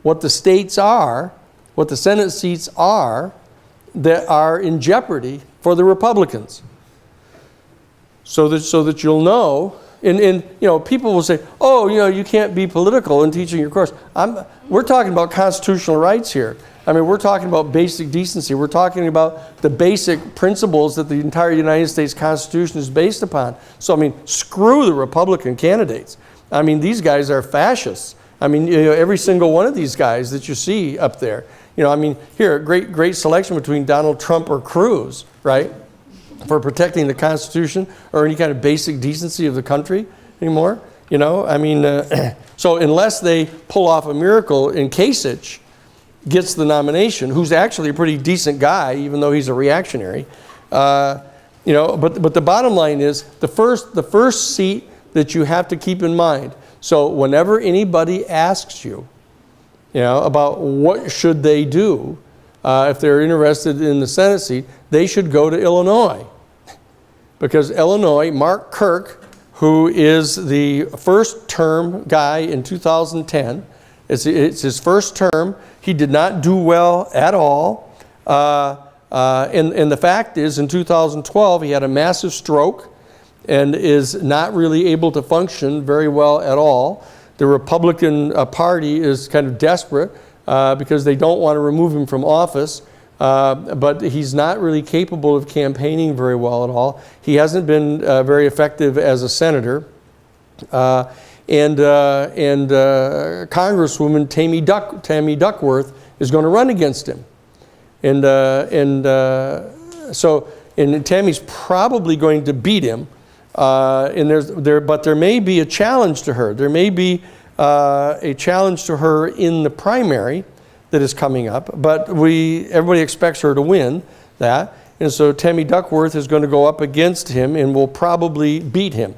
what the states are, what the Senate seats are that are in jeopardy for the Republicans. So that you'll know, and people will say, oh, you can't be political in teaching your course. We're talking about constitutional rights here. I mean, we're talking about basic decency. We're talking about the basic principles that the entire United States Constitution is based upon. So, I mean, screw the Republican candidates. I mean, these guys are fascists. I mean, every single one of these guys that you see up there. I mean, here, great selection between Donald Trump or Cruz, right? For protecting the Constitution or any kind of basic decency of the country anymore. I mean, so unless they pull off a miracle and Kasich gets the nomination, who's actually a pretty decent guy, even though he's a reactionary, but the bottom line is the first seat that you have to keep in mind. So whenever anybody asks you, about what should they do, if they're interested in the Senate seat, they should go to Illinois. Because Illinois, Mark Kirk, who is the first-term guy in 2010, it's his first term. He did not do well at all. And the fact is, in 2012, he had a massive stroke and is not really able to function very well at all. The Republican Party is kind of desperate because they don't want to remove him from office. But he's not really capable of campaigning very well at all. He hasn't been very effective as a senator. And Congresswoman Tammy Duckworth is going to run against him. And Tammy's probably going to beat him. But there may be a challenge to her. There may be a challenge to her in the primary that is coming up, but everybody expects her to win that. And so Tammy Duckworth is going to go up against him and will probably beat him.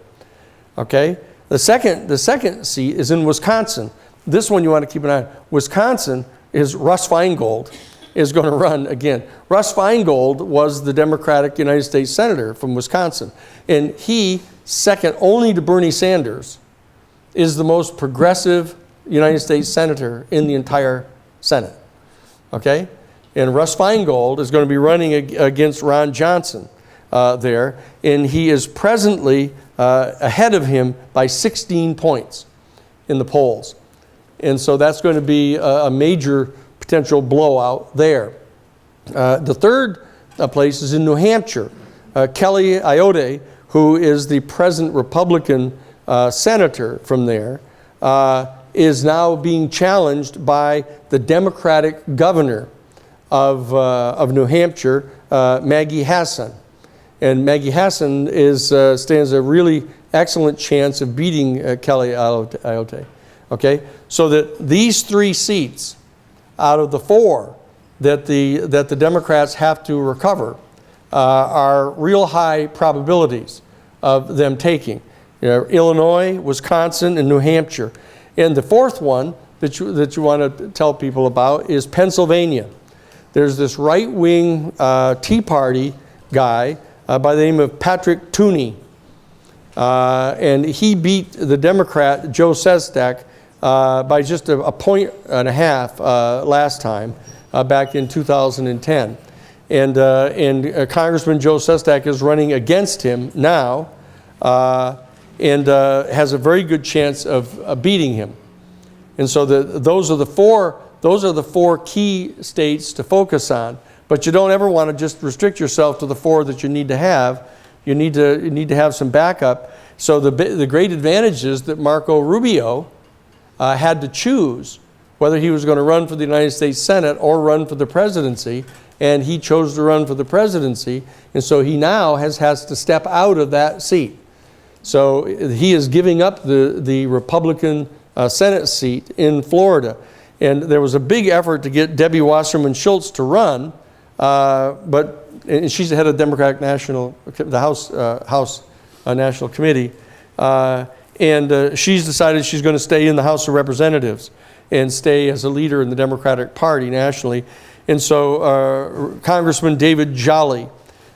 Okay? The second seat is in Wisconsin. This one you want to keep an eye on. Wisconsin is Russ Feingold is going to run again. Russ Feingold was the Democratic United States Senator from Wisconsin. And he, second only to Bernie Sanders, is the most progressive United States Senator in the entire Senate. Okay? And Russ Feingold is going to be running against Ron Johnson there. And he is presently ahead of him by 16 points in the polls. And so that's going to be a major potential blowout there. The third place is in New Hampshire. Kelly Ayotte, who is the present Republican senator from there, is now being challenged by the Democratic governor of New Hampshire, Maggie Hassan. And Maggie Hassan stands a really excellent chance of beating Kelly Ayotte. Okay, so that these 3 seats out of the 4 that the Democrats have to recover are real high probabilities of them taking. Illinois, Wisconsin, and New Hampshire. And the 4th one that you want to tell people about is Pennsylvania. There's this right-wing Tea Party guy by the name of Patrick Tooney. And he beat the Democrat Joe Sestak by just a point and a half last time, back in 2010. And Congressman Joe Sestak is running against him now, and has a very good chance of beating him. And so those are the four key states to focus on. But you don't ever want to just restrict yourself to the 4 that you need to have. You need to have some backup. So the great advantage is that Marco Rubio had to choose whether he was going to run for the United States Senate or run for the presidency, and he chose to run for the presidency, and so he now has to step out of that seat. So he is giving up the Republican Senate seat in Florida. And there was a big effort to get Debbie Wasserman Schultz to run, and she's the head of the Democratic the House National Committee, and she's decided she's going to stay in the House of Representatives and stay as a leader in the Democratic Party nationally. And so Congressman David Jolly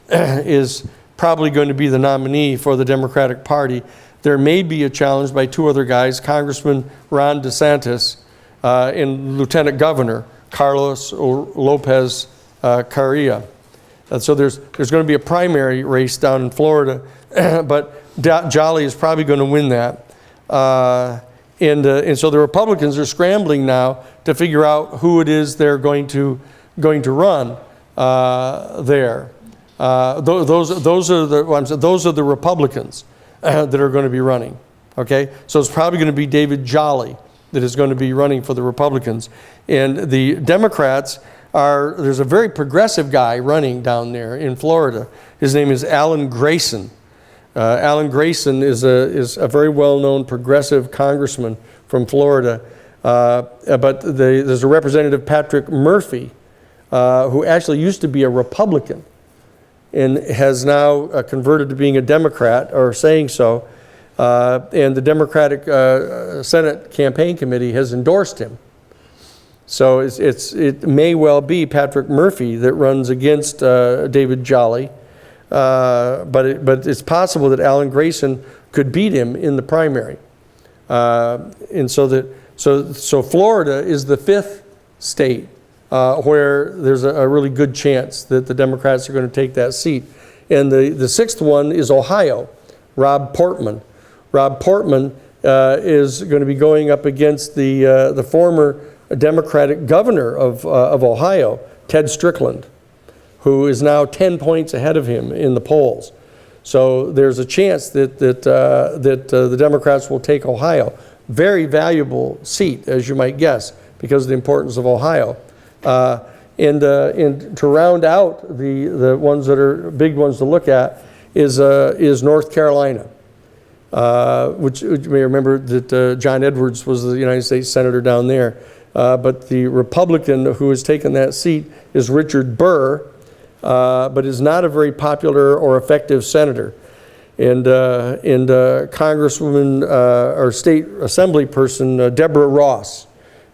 is probably going to be the nominee for the Democratic Party. There may be a challenge by 2 other guys, Congressman Ron DeSantis and Lieutenant Governor Carlos Lopez Carrillo. So there's going to be a primary race down in Florida, but Jolly is probably going to win that. And so the Republicans are scrambling now to figure out who it is they're going to run there. Those are the Republicans that are going to be running. Okay, so it's probably going to be David Jolly that is going to be running for the Republicans, and the Democrats there's a very progressive guy running down there in Florida. His name is Alan Grayson. Alan Grayson is a very well-known progressive congressman from Florida, but there's a Representative Patrick Murphy, who actually used to be a Republican and has now converted to being a Democrat, or saying so, and the Democratic Senate Campaign Committee has endorsed him. So it may well be Patrick Murphy that runs against David Jolly, but it's possible that Alan Grayson could beat him in the primary, and so Florida is the 5th state where there's a really good chance that the Democrats are going to take that seat, and the 6th one is Ohio. Rob Portman is going to be going up against the former Democratic governor of Ohio, Ted Strickland, who is now 10 points ahead of him in the polls. So there's a chance that the Democrats will take Ohio. Very valuable seat, as you might guess, because of the importance of Ohio. And to round out the ones that are big ones to look at is North Carolina, which you may remember that John Edwards was the United States Senator down there. But the Republican who has taken that seat is Richard Burr, but is not a very popular or effective senator. And Congresswoman or State Assembly person Deborah Ross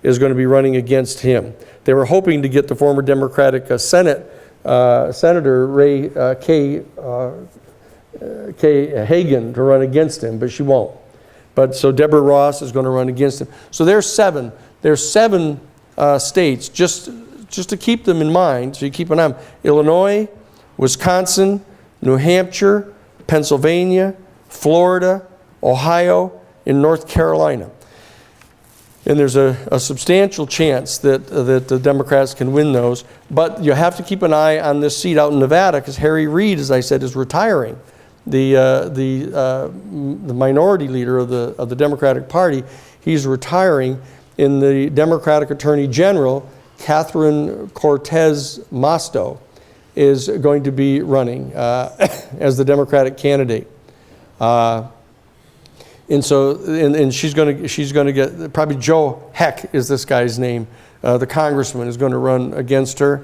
is going to be running against him. They were hoping to get the former Democratic Senator Ray K. Hagan to run against him, but she won't. But so Deborah Ross is going to run against him. So there's 7. There's 7 states, just to keep them in mind, so you keep an eye on them. Illinois, Wisconsin, New Hampshire, Pennsylvania, Florida, Ohio, and North Carolina. And there's a substantial chance that the Democrats can win those. But you have to keep an eye on this seat out in Nevada, because Harry Reid, as I said, is retiring. The minority leader of the Democratic Party, he's retiring. In the Democratic Attorney General, Catherine Cortez Masto, is going to be running as the Democratic candidate, and she's going to get, probably Joe Heck is this guy's name. The congressman is going to run against her,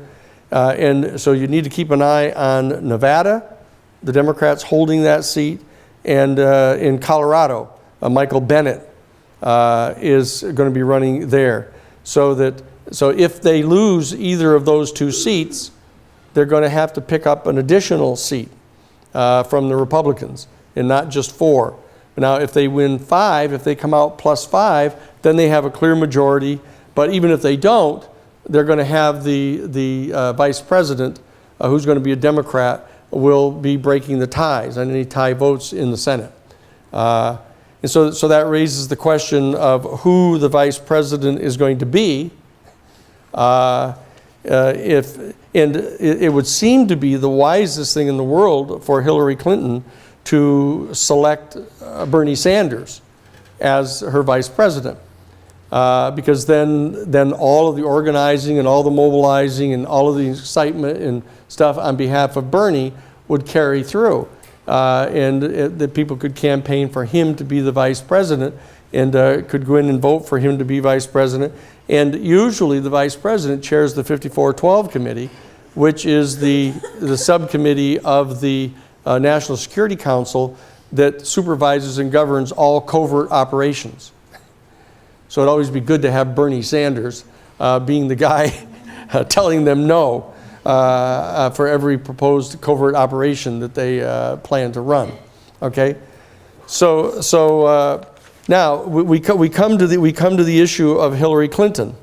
and so you need to keep an eye on Nevada, the Democrats holding that seat, and in Colorado, Michael Bennet is going to be running there. So if they lose either of those 2 seats, they're going to have to pick up an additional seat from the Republicans, and not just 4. Now, if they win 5, if they come out plus 5, then they have a clear majority. But even if they don't, they're going to have the vice president, who's going to be a Democrat, will be breaking the ties on any tie votes in the Senate. And so that raises the question of who the vice president is going to be. It would seem to be the wisest thing in the world for Hillary Clinton to select Bernie Sanders as her vice president. Because then all of the organizing and all the mobilizing and all of the excitement and stuff on behalf of Bernie would carry through. That people could campaign for him to be the vice president and could go in and vote for him to be vice president. And usually the vice president chairs the 5412 committee, which is the subcommittee of the National Security Council that supervises and governs all covert operations. So it'd always be good to have Bernie Sanders being the guy telling them no for every proposed covert operation that they plan to run. Okay, so now we come to the issue of Hillary Clinton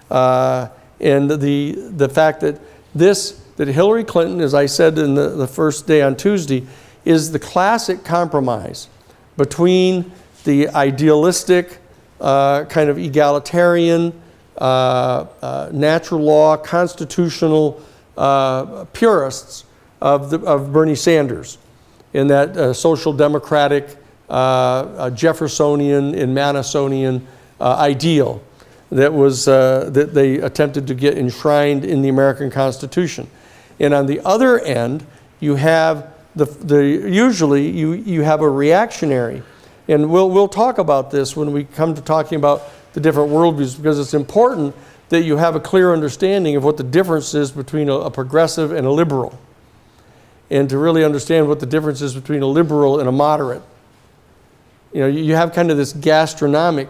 and the fact that Hillary Clinton, as I said in the first day on Tuesday, is the classic compromise between the idealistic kind of egalitarian, natural law, constitutional purists of Bernie Sanders, in that social democratic, Jeffersonian and Madisonian ideal that they attempted to get enshrined in the American Constitution. And on the other end, you have usually you have a reactionary. And we'll talk about this when we come to talking about the different worldviews, because it's important that you have a clear understanding of what the difference is between a progressive and a liberal, and to really understand what the difference is between a liberal and a moderate. You know, you have kind of this gastronomic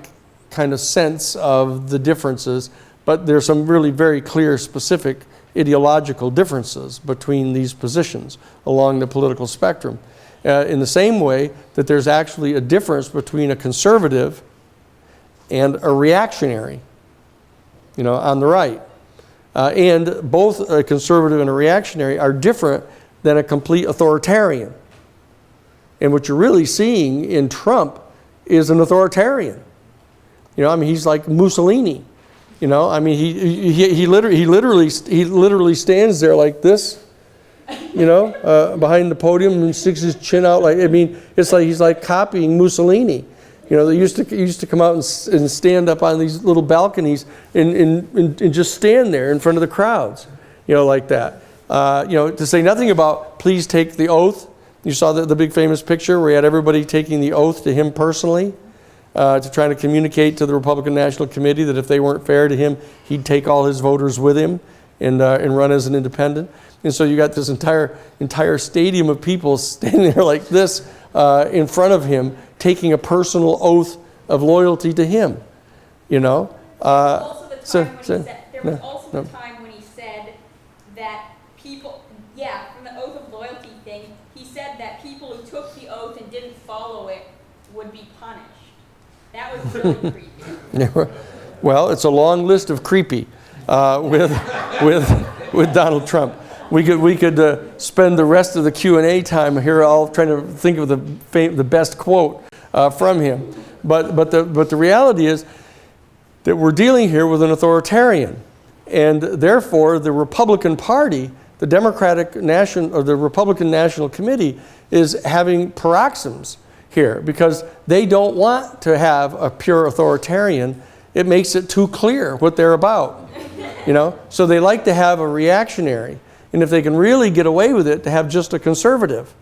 kind of sense of the differences, but there's some really very clear, specific ideological differences between these positions along the political spectrum. In the same way that there's actually a difference between a conservative and a reactionary, you know, on the right. And both a conservative and a reactionary are different than a complete authoritarian. And what you're really seeing in Trump is an authoritarian. You know, I mean, he's like Mussolini. You know, I mean, he literally stands there like this, you know, behind the podium and sticks his chin out. Like, I mean, it's like he's like copying Mussolini. You know, they used to come out and stand up on these little balconies and just stand there in front of the crowds, you know, like that. You know, to say nothing about please take the oath. You saw the big famous picture where he had everybody taking the oath to him personally, to try to communicate to the Republican National Committee that if they weren't fair to him, he'd take all his voters with him and run as an independent. And so you got this entire stadium of people standing there like this in front of him, taking a personal oath of loyalty to him. You know. There was also the time when he said that people, from the oath of loyalty thing, he said that people who took the oath and didn't follow it would be punished. That was really creepy. Well, it's a long list of creepy with Donald Trump. We could spend the rest of the Q&A time here all trying to think of the best quote from him. But the reality is that we're dealing here with an authoritarian, and therefore the Republican Party, the Republican National Committee, is having paroxysms here because they don't want to have a pure authoritarian. It makes it too clear what they're about, you know. So they like to have a reactionary, and if they can really get away with it, to have just a conservative,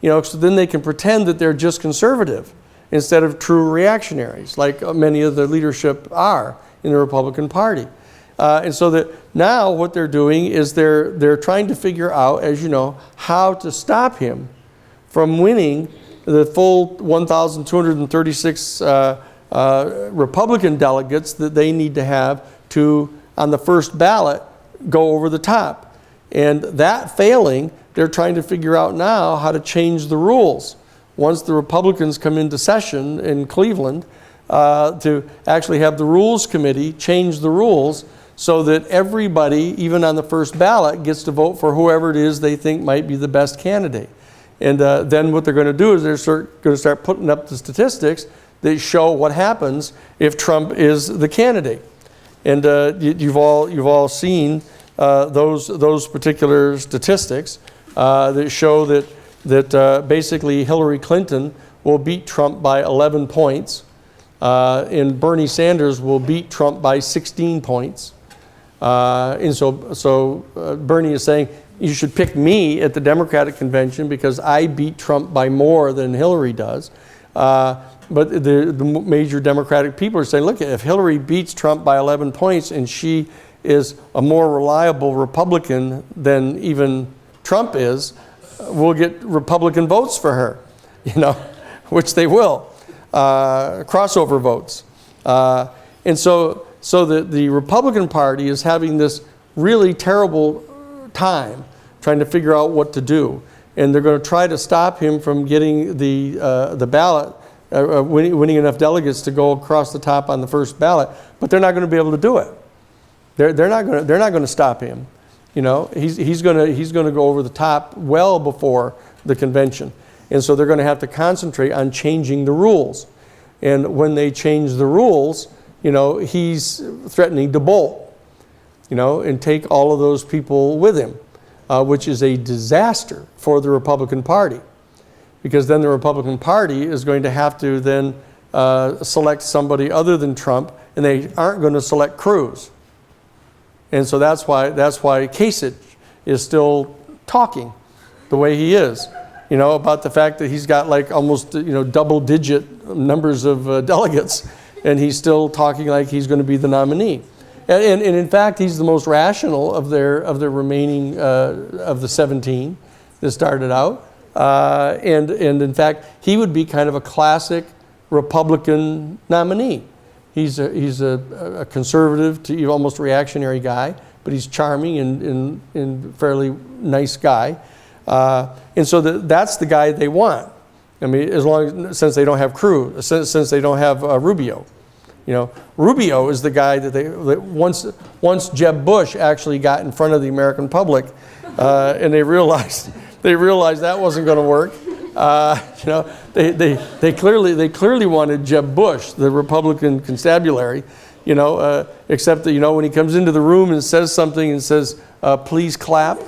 you know. So then they can pretend that they're just conservative instead of true reactionaries, like many of the leadership are in the Republican Party. And so that now what they're doing is they're trying to figure out, as you know, how to stop him from winning the full 1,236 Republican delegates that they need to have to, on the first ballot, go over the top. And that failing, they're trying to figure out now how to change the rules. Once the Republicans come into session in Cleveland, to actually have the Rules Committee change the rules so that everybody, even on the first ballot, gets to vote for whoever it is they think might be the best candidate. And then what they're going to do is they're going to start putting up the statistics that show what happens if Trump is the candidate. And you've all seen those particular statistics that show that basically Hillary Clinton will beat Trump by 11 points, and Bernie Sanders will beat Trump by 16 points. And so Bernie is saying, you should pick me at the Democratic convention because I beat Trump by more than Hillary does. But the major Democratic people are saying, look, if Hillary beats Trump by 11 points and she is a more reliable Republican than even Trump is, we'll get Republican votes for her, which they will, crossover votes. And so the Republican Party is having this really terrible time trying to figure out what to do. And they're going to try to stop him from getting the ballot, winning enough delegates to go across the top on the first ballot, but they're not going to be able to do it. They're not going to stop him. He's going to go over the top well before the convention. And so they're going to have to concentrate on changing the rules. And when they change the rules, he's threatening to bolt, and take all of those people with him, which is a disaster for the Republican Party. Because then the Republican Party is going to have to then select somebody other than Trump, and they aren't going to select Cruz. And so that's why Kasich is still talking the way he is, about the fact that he's got like almost double-digit numbers of delegates, and he's still talking like he's going to be the nominee. And in fact, he's the most rational of their remaining of the 17 that started out. And in fact, he would be kind of a classic Republican nominee. He's a conservative to almost reactionary guy, but he's charming and fairly nice guy. And so that's the guy they want. I mean, since they don't have Cruz, since they don't have Rubio. Rubio is the guy that once Jeb Bush actually got in front of the American public, and they realized that wasn't going to work. They clearly wanted Jeb Bush, the Republican constabulary, except that when he comes into the room and says something and says, "Please clap,"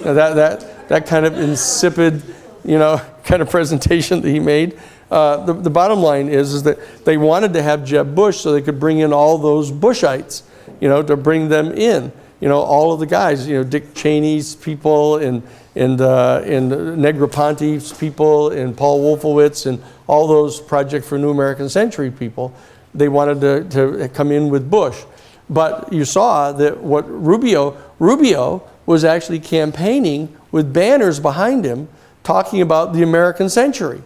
that kind of insipid, kind of presentation that he made. The bottom line is that they wanted to have Jeb Bush so they could bring in all those Bushites, to bring them in, all of the guys, Dick Cheney's people and Negroponte's people and Paul Wolfowitz and all those Project for New American Century people. They wanted to come in with Bush. But you saw that what Rubio was actually campaigning with banners behind him talking about the American century.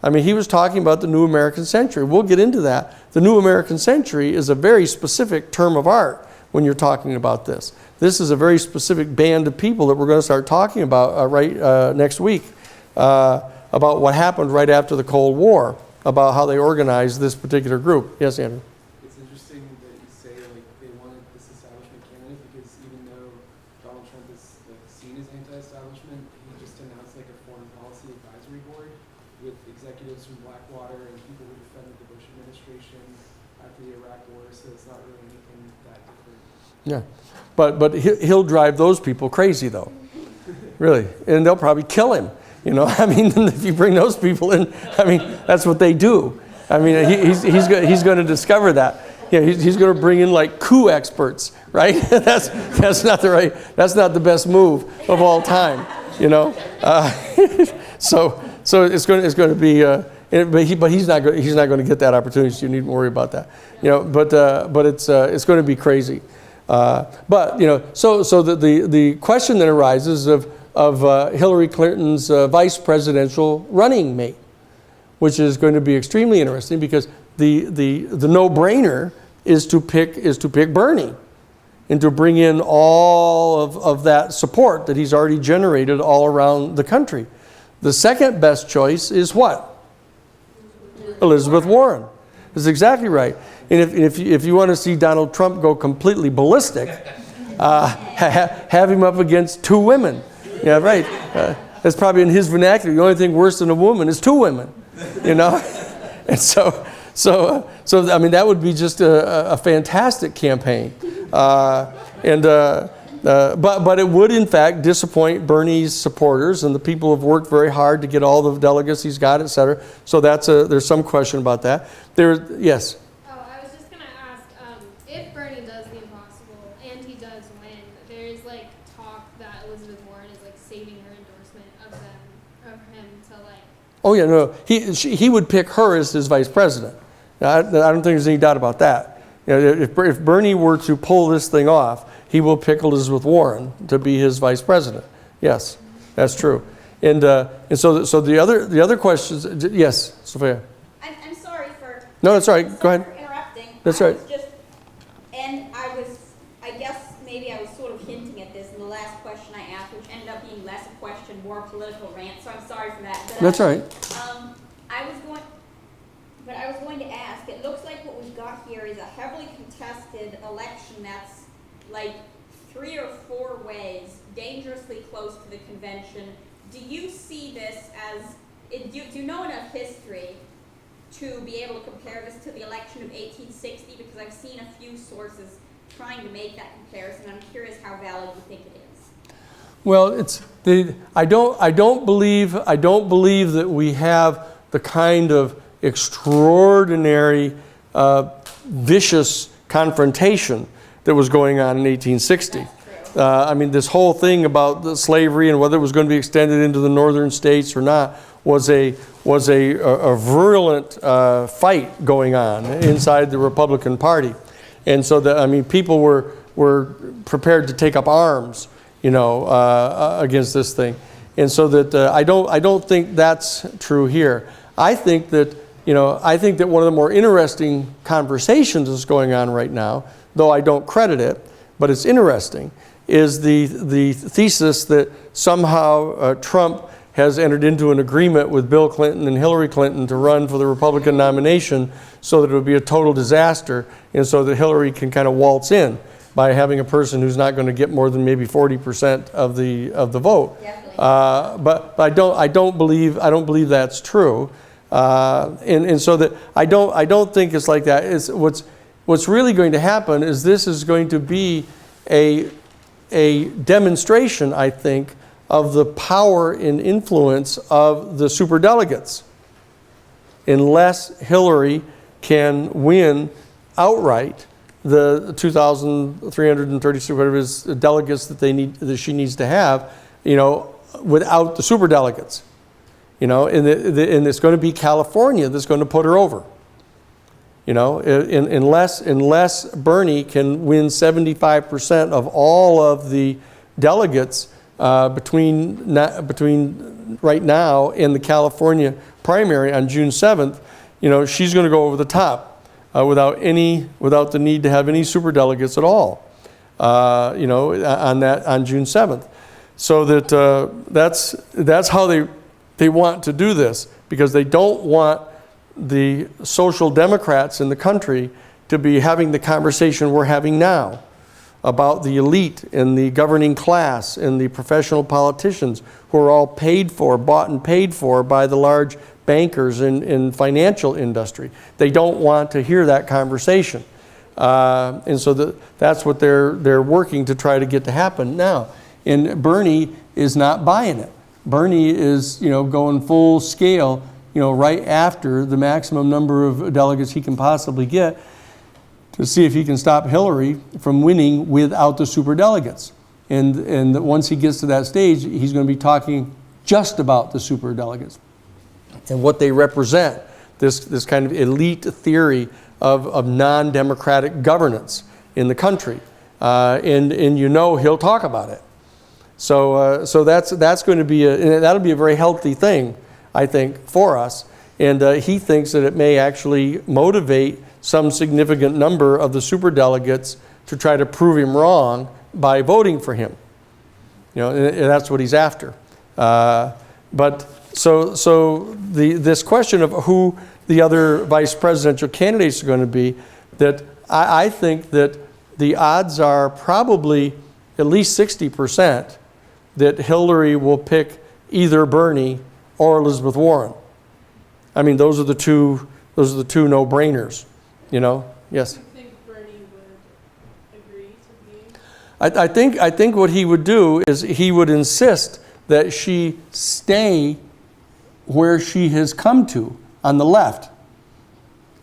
I mean, he was talking about the new American century. We'll get into that. The new American century is a very specific term of art when you're talking about this. This is a very specific band of people that we're going to start talking about next week, about what happened right after the Cold War, about how they organized this particular group. Yes, Andrew? It's interesting that you say they wanted this establishment candidate because even though Donald Trump is seen as anti-establishment, he just announced a foreign policy advisory board with executives from Blackwater and people who defended the Bush administration after the Iraq War, so it's not really anything that different. Yeah, but he'll drive those people crazy though, really, and they'll probably kill him. If you bring those people in, that's what they do. He's going to discover that. He's going to bring in coup experts, right? that's not the best move of all time, So it's going to be, but he's not going to get that opportunity. So you needn't worry about that, But it's going to be crazy. So the question that arises of Hillary Clinton's vice presidential running mate, which is going to be extremely interesting because the no-brainer is to pick Bernie. and to bring in all of that support that he's already generated all around the country. The second best choice is what? Elizabeth Warren. That's exactly right. And if you want to see Donald Trump go completely ballistic, have him up against two women. Yeah, right. That's probably in his vernacular. The only thing worse than a woman is two women, you know? And so I mean, that would be just a fantastic campaign. But it would, in fact, disappoint Bernie's supporters, and the people have worked very hard to get all the delegates he's got, et cetera. So there's some question about that. Yes? Oh, I was just going to ask, if Bernie does the impossible and he does win, there's like talk that Elizabeth Warren is like saving her endorsement of him to like... Oh, yeah, no. He would pick her as his vice president. I don't think there's any doubt about that. You know, if Bernie were to pull this thing off, he will pick Elizabeth Warren to be his vice president. Yes, that's true. And so the other questions. Yes, Sophia. I'm sorry for. No, that's all right. Go ahead. For interrupting. That's right. I guess maybe I was sort of hinting at this in the last question I asked, which ended up being less a question, more a political rant. So I'm sorry for that. But, That's right. I was going to ask, it looks like what we've got here is a heavily contested election that's like 3 or 4 ways, dangerously close to the convention. Do you see this as, do you know enough history to be able to compare this to the election of 1860? Because I've seen a few sources trying to make that comparison. I'm curious how valid you think it is. Well, I don't believe that we have the kind of extraordinary, vicious confrontation that was going on in 1860. I mean, this whole thing about the slavery and whether it was going to be extended into the northern states or not was a virulent fight going on inside the Republican Party, and so that, I mean, people were prepared to take up arms, you know, against this thing, and so that I don't think that's true here. I think that one of the more interesting conversations that's going on right now, though I don't credit it, but it's interesting, is the thesis that somehow Trump has entered into an agreement with Bill Clinton and Hillary Clinton to run for the Republican nomination so that it would be a total disaster, and so that Hillary can kind of waltz in by having a person who's not going to get more than maybe 40% of the vote. But I don't believe that's true. And so that I don't think it's like that. It's what's really going to happen is this is going to be a demonstration, I think, of the power and influence of the superdelegates. Unless Hillary can win outright the 2,336 whatever it is delegates that she needs to have, you know, without the superdelegates. You know, and it's going to be California that's going to put her over. You know, unless Bernie can win 75% of all of the delegates between right now and the California primary on June 7th, you know, she's going to go over the top without the need to have any superdelegates at all. You know, on June 7th, so that that's how they want to do this, because they don't want the social democrats in the country to be having the conversation we're having now about the elite and the governing class and the professional politicians who are all bought and paid for by the large bankers in financial industry. They don't want to hear that conversation. And so that's what they're working to try to get to happen now. And Bernie is not buying it. Bernie is, you know, going full scale, you know, right after the maximum number of delegates he can possibly get to see if he can stop Hillary from winning without the superdelegates. And once he gets to that stage, he's going to be talking just about the superdelegates and what they represent, this kind of elite theory of non-democratic governance in the country. And you know he'll talk about it. So that's going to be that'll be a very healthy thing, I think, for us. And he thinks that it may actually motivate some significant number of the superdelegates to try to prove him wrong by voting for him. You know, and that's what he's after. But this question of who the other vice presidential candidates are going to be, that I think that the odds are probably at least 60% that Hillary will pick either Bernie or Elizabeth Warren. I mean, those are the two no-brainers, you know? Yes? Do you think Bernie would agree to be? I think what he would do is he would insist that she stay where she has come to on the left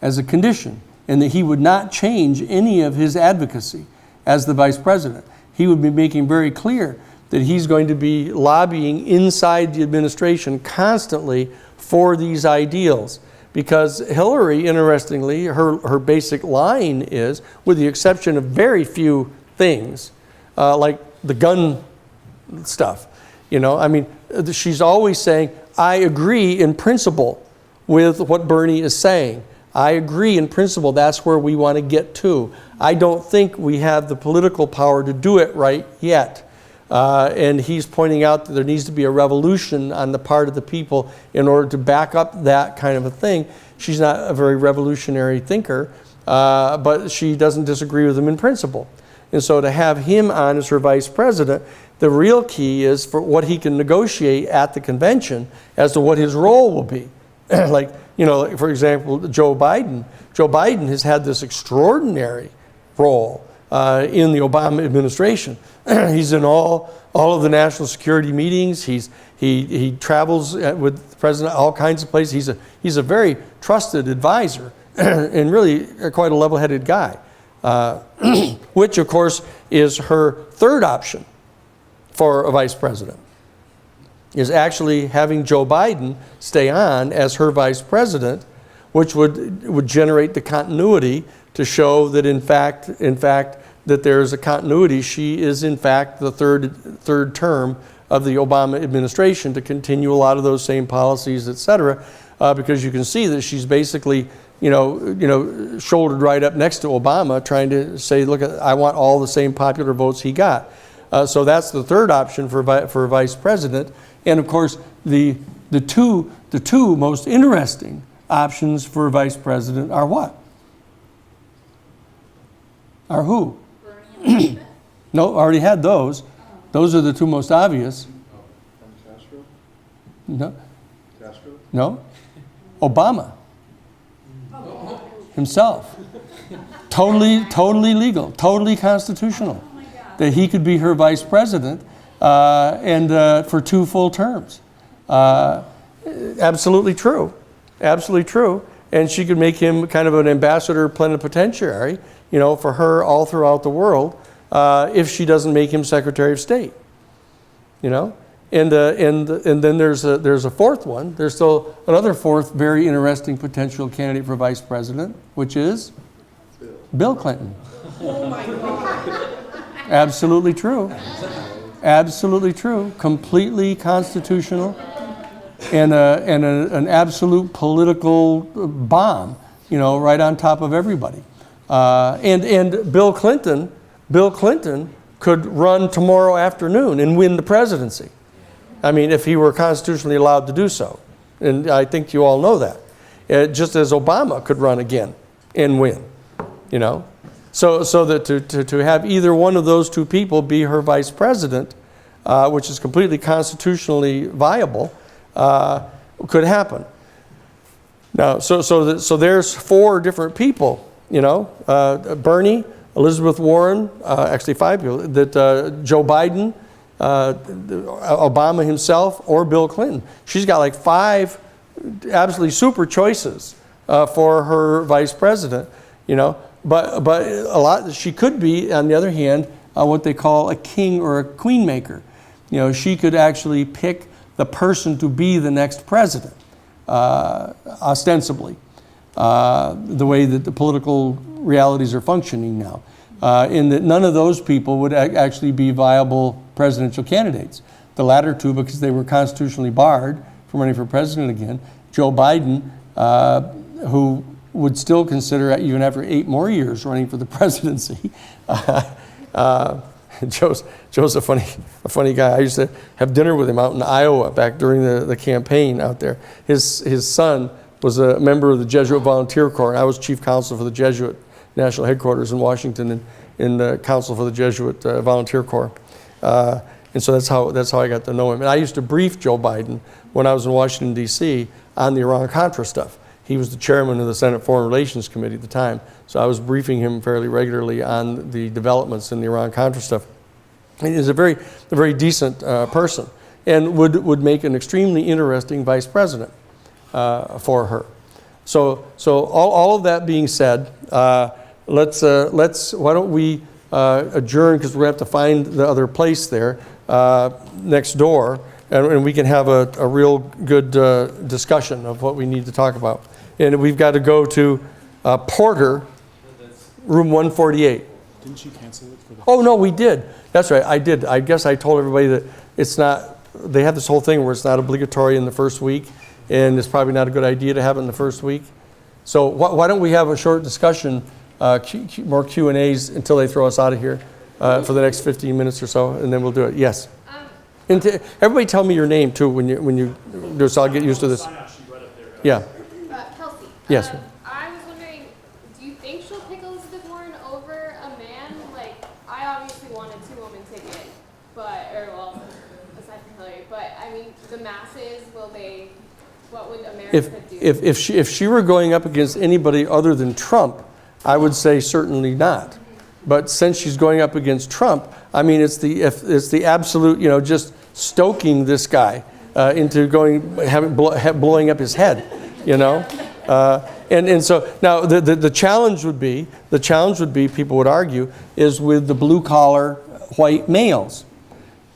as a condition, and that he would not change any of his advocacy as the vice president. He would be making very clear that he's going to be lobbying inside the administration constantly for these ideals. Because Hillary, interestingly, her basic line is, with the exception of very few things, like the gun stuff, you know, I mean, she's always saying, I agree in principle with what Bernie is saying. I agree in principle, that's where we want to get to. I don't think we have the political power to do it right yet. And he's pointing out that there needs to be a revolution on the part of the people in order to back up that kind of a thing. She's not a very revolutionary thinker, but she doesn't disagree with him in principle. And so to have him on as her vice president, the real key is for what he can negotiate at the convention as to what his role will be. Like, you know, for example, Joe Biden. Joe Biden has had this extraordinary role in the Obama administration. He's in all of the national security meetings. He travels with the president all kinds of places. He's a very trusted advisor and really quite a level-headed guy, which of course is her third option for a vice president, is actually having Joe Biden stay on as her vice president, which would generate the continuity to show that in fact that there is a continuity. She is in fact the third term of the Obama administration to continue a lot of those same policies, et cetera, because you can see that she's basically shouldered right up next to Obama, trying to say, look, I want all the same popular votes he got. So that's the third option for vice president. And of course, the two most interesting options for vice president are what? Are who? No, already had those. Those are the two most obvious. Castro? No, Castro? no. Obama himself. Totally legal, totally constitutional. That he could be her vice president and for 2 full terms. Absolutely true. Absolutely true. And she could make him kind of an ambassador plenipotentiary, you know, for her all throughout the world, if she doesn't make him Secretary of State. You know, and then there's a fourth one. There's still another fourth very interesting potential candidate for vice president, which is Bill Clinton. Oh my God. Absolutely true. Absolutely true. Completely constitutional, and an absolute political bomb, you know, right on top of everybody. And Bill Clinton could run tomorrow afternoon and win the presidency. I mean, if he were constitutionally allowed to do so. And I think you all know that. Just as Obama could run again and win, you know. So that to have either one of those two people be her vice president, which is completely constitutionally viable, could happen. Now, so there's 4 different people, you know, Bernie, Elizabeth Warren, actually 5 people, that Joe Biden, Obama himself, or Bill Clinton. She's got like 5 absolutely super choices for her vice president, you know. But a lot, she could be, on the other hand, what they call a king or a queen maker. You know, she could actually pick the person to be the next president, ostensibly, the way that the political realities are functioning now. In that none of those people would actually be viable presidential candidates. The latter two, because they were constitutionally barred from running for president again. Joe Biden, who would still consider, even after 8 more years running for the presidency. Joe's a funny guy. I used to have dinner with him out in Iowa back during the campaign out there. His son was a member of the Jesuit Volunteer Corps, and I was chief counsel for the Jesuit National Headquarters in Washington, and in the council for the Jesuit Volunteer Corps. And so that's how I got to know him. And I used to brief Joe Biden when I was in Washington, D.C. on the Iran-Contra stuff. He was the chairman of the Senate Foreign Relations Committee at the time, so I was briefing him fairly regularly on the developments in the Iran-Contra stuff. And he's a very decent person, and would make an extremely interesting vice president for her. So all of that being said, let's why don't we adjourn, because we're going to have to find the other place there next door, and we can have a real good discussion of what we need to talk about. And we've got to go to Porter, room 148. Didn't you cancel it for the... Oh, no, we did. That's right, I did. I guess I told everybody that it's not, they have this whole thing where it's not obligatory in the first week, and it's probably not a good idea to have it in the first week. So why don't we have a short discussion, more Q&As until they throw us out of here for the next 15 minutes or so, and then we'll do it. Yes. And everybody tell me your name, too, when you do it, so I'll get used to this. Yeah. Kelsey. Yes. I was wondering, do you think she'll pick Elizabeth Warren over a man? Like, I obviously want a 2-woman ticket, aside from Hillary, but I mean, the masses, what would America do? If she were going up against anybody other than Trump, I would say certainly not. But since she's going up against Trump, I mean, it's the absolute, just stoking this guy into blowing up his head, And so now the challenge would be, people would argue, is with the blue collar white males,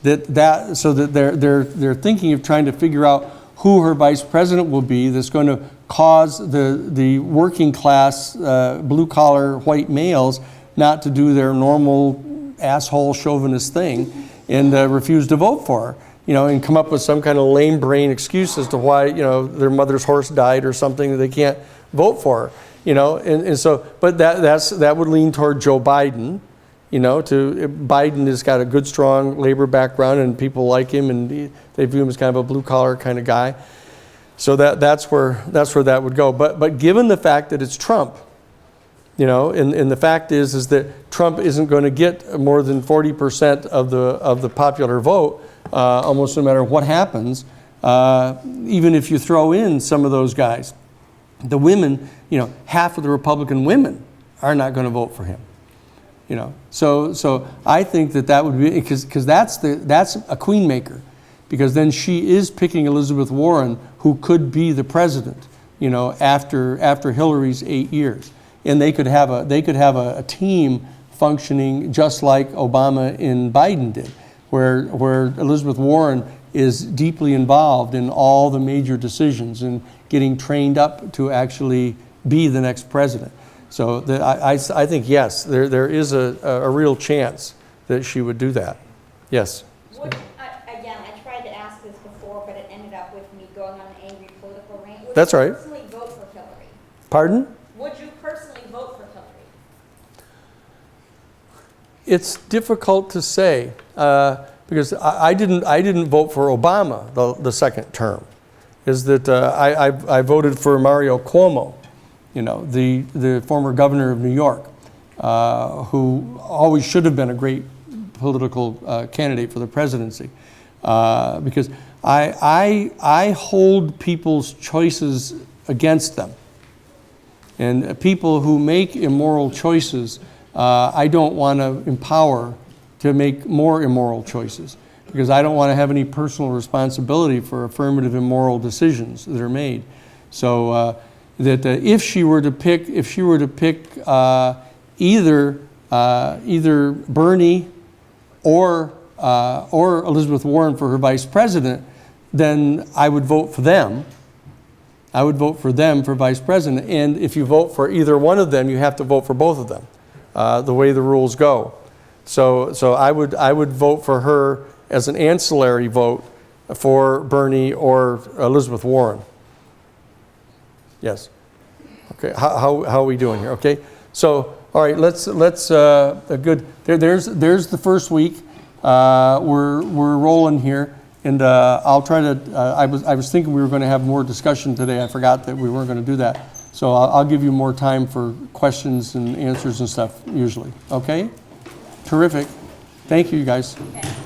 so that they're thinking of trying to figure out who her vice president will be that's going to cause the working class blue collar white males not to do their normal asshole chauvinist thing and refuse to vote for her, and come up with some kind of lame brain excuse as to why, their mother's horse died or something that they can't vote for her, and so, but that would lean toward Joe Biden, Biden has got a good, strong labor background and people like him and they view him as kind of a blue collar kind of guy. So that's where that would go. But given the fact that it's Trump, and the fact is that Trump isn't going to get more than 40% of the popular vote, almost no matter what happens, even if you throw in some of those guys. The women, half of the Republican women are not going to vote for him. So I think that would be, because that's a queen maker, because then she is picking Elizabeth Warren, who could be the president, after Hillary's 8 years, and they could have a team functioning just like Obama and Biden did, where Elizabeth Warren is deeply involved in all the major decisions and getting trained up to actually be the next president. So I think, yes, there is a real chance that she would do that. Yes? Again, I tried to ask this before, but it ended up with me going on an angry political rant. Would That's you right. personally vote for Hillary? Pardon? Would you personally vote for Hillary? It's difficult to say because I didn't vote for Obama the second term. Is that I voted for Mario Cuomo, the former governor of New York, who always should have been a great political candidate for the presidency, because I hold people's choices against them, and people who make immoral choices, I don't want to empower to make more immoral choices, because I don't want to have any personal responsibility for affirmative immoral decisions that are made. So that if she were to pick either Bernie or Elizabeth Warren for her vice president, then I would vote for them. I would vote for them for vice president. And if you vote for either one of them, you have to vote for both of them, the way the rules go. So I would vote for her as an ancillary vote for Bernie or Elizabeth Warren. Yes. Okay, how are we doing here? Okay, so, all right, let's good, there's the first week. We're rolling here, and I'll try to, I was thinking we were going to have more discussion today. I forgot that we weren't going to do that. So I'll give you more time for questions and answers and stuff usually, okay? Terrific. Thank you, guys. Okay.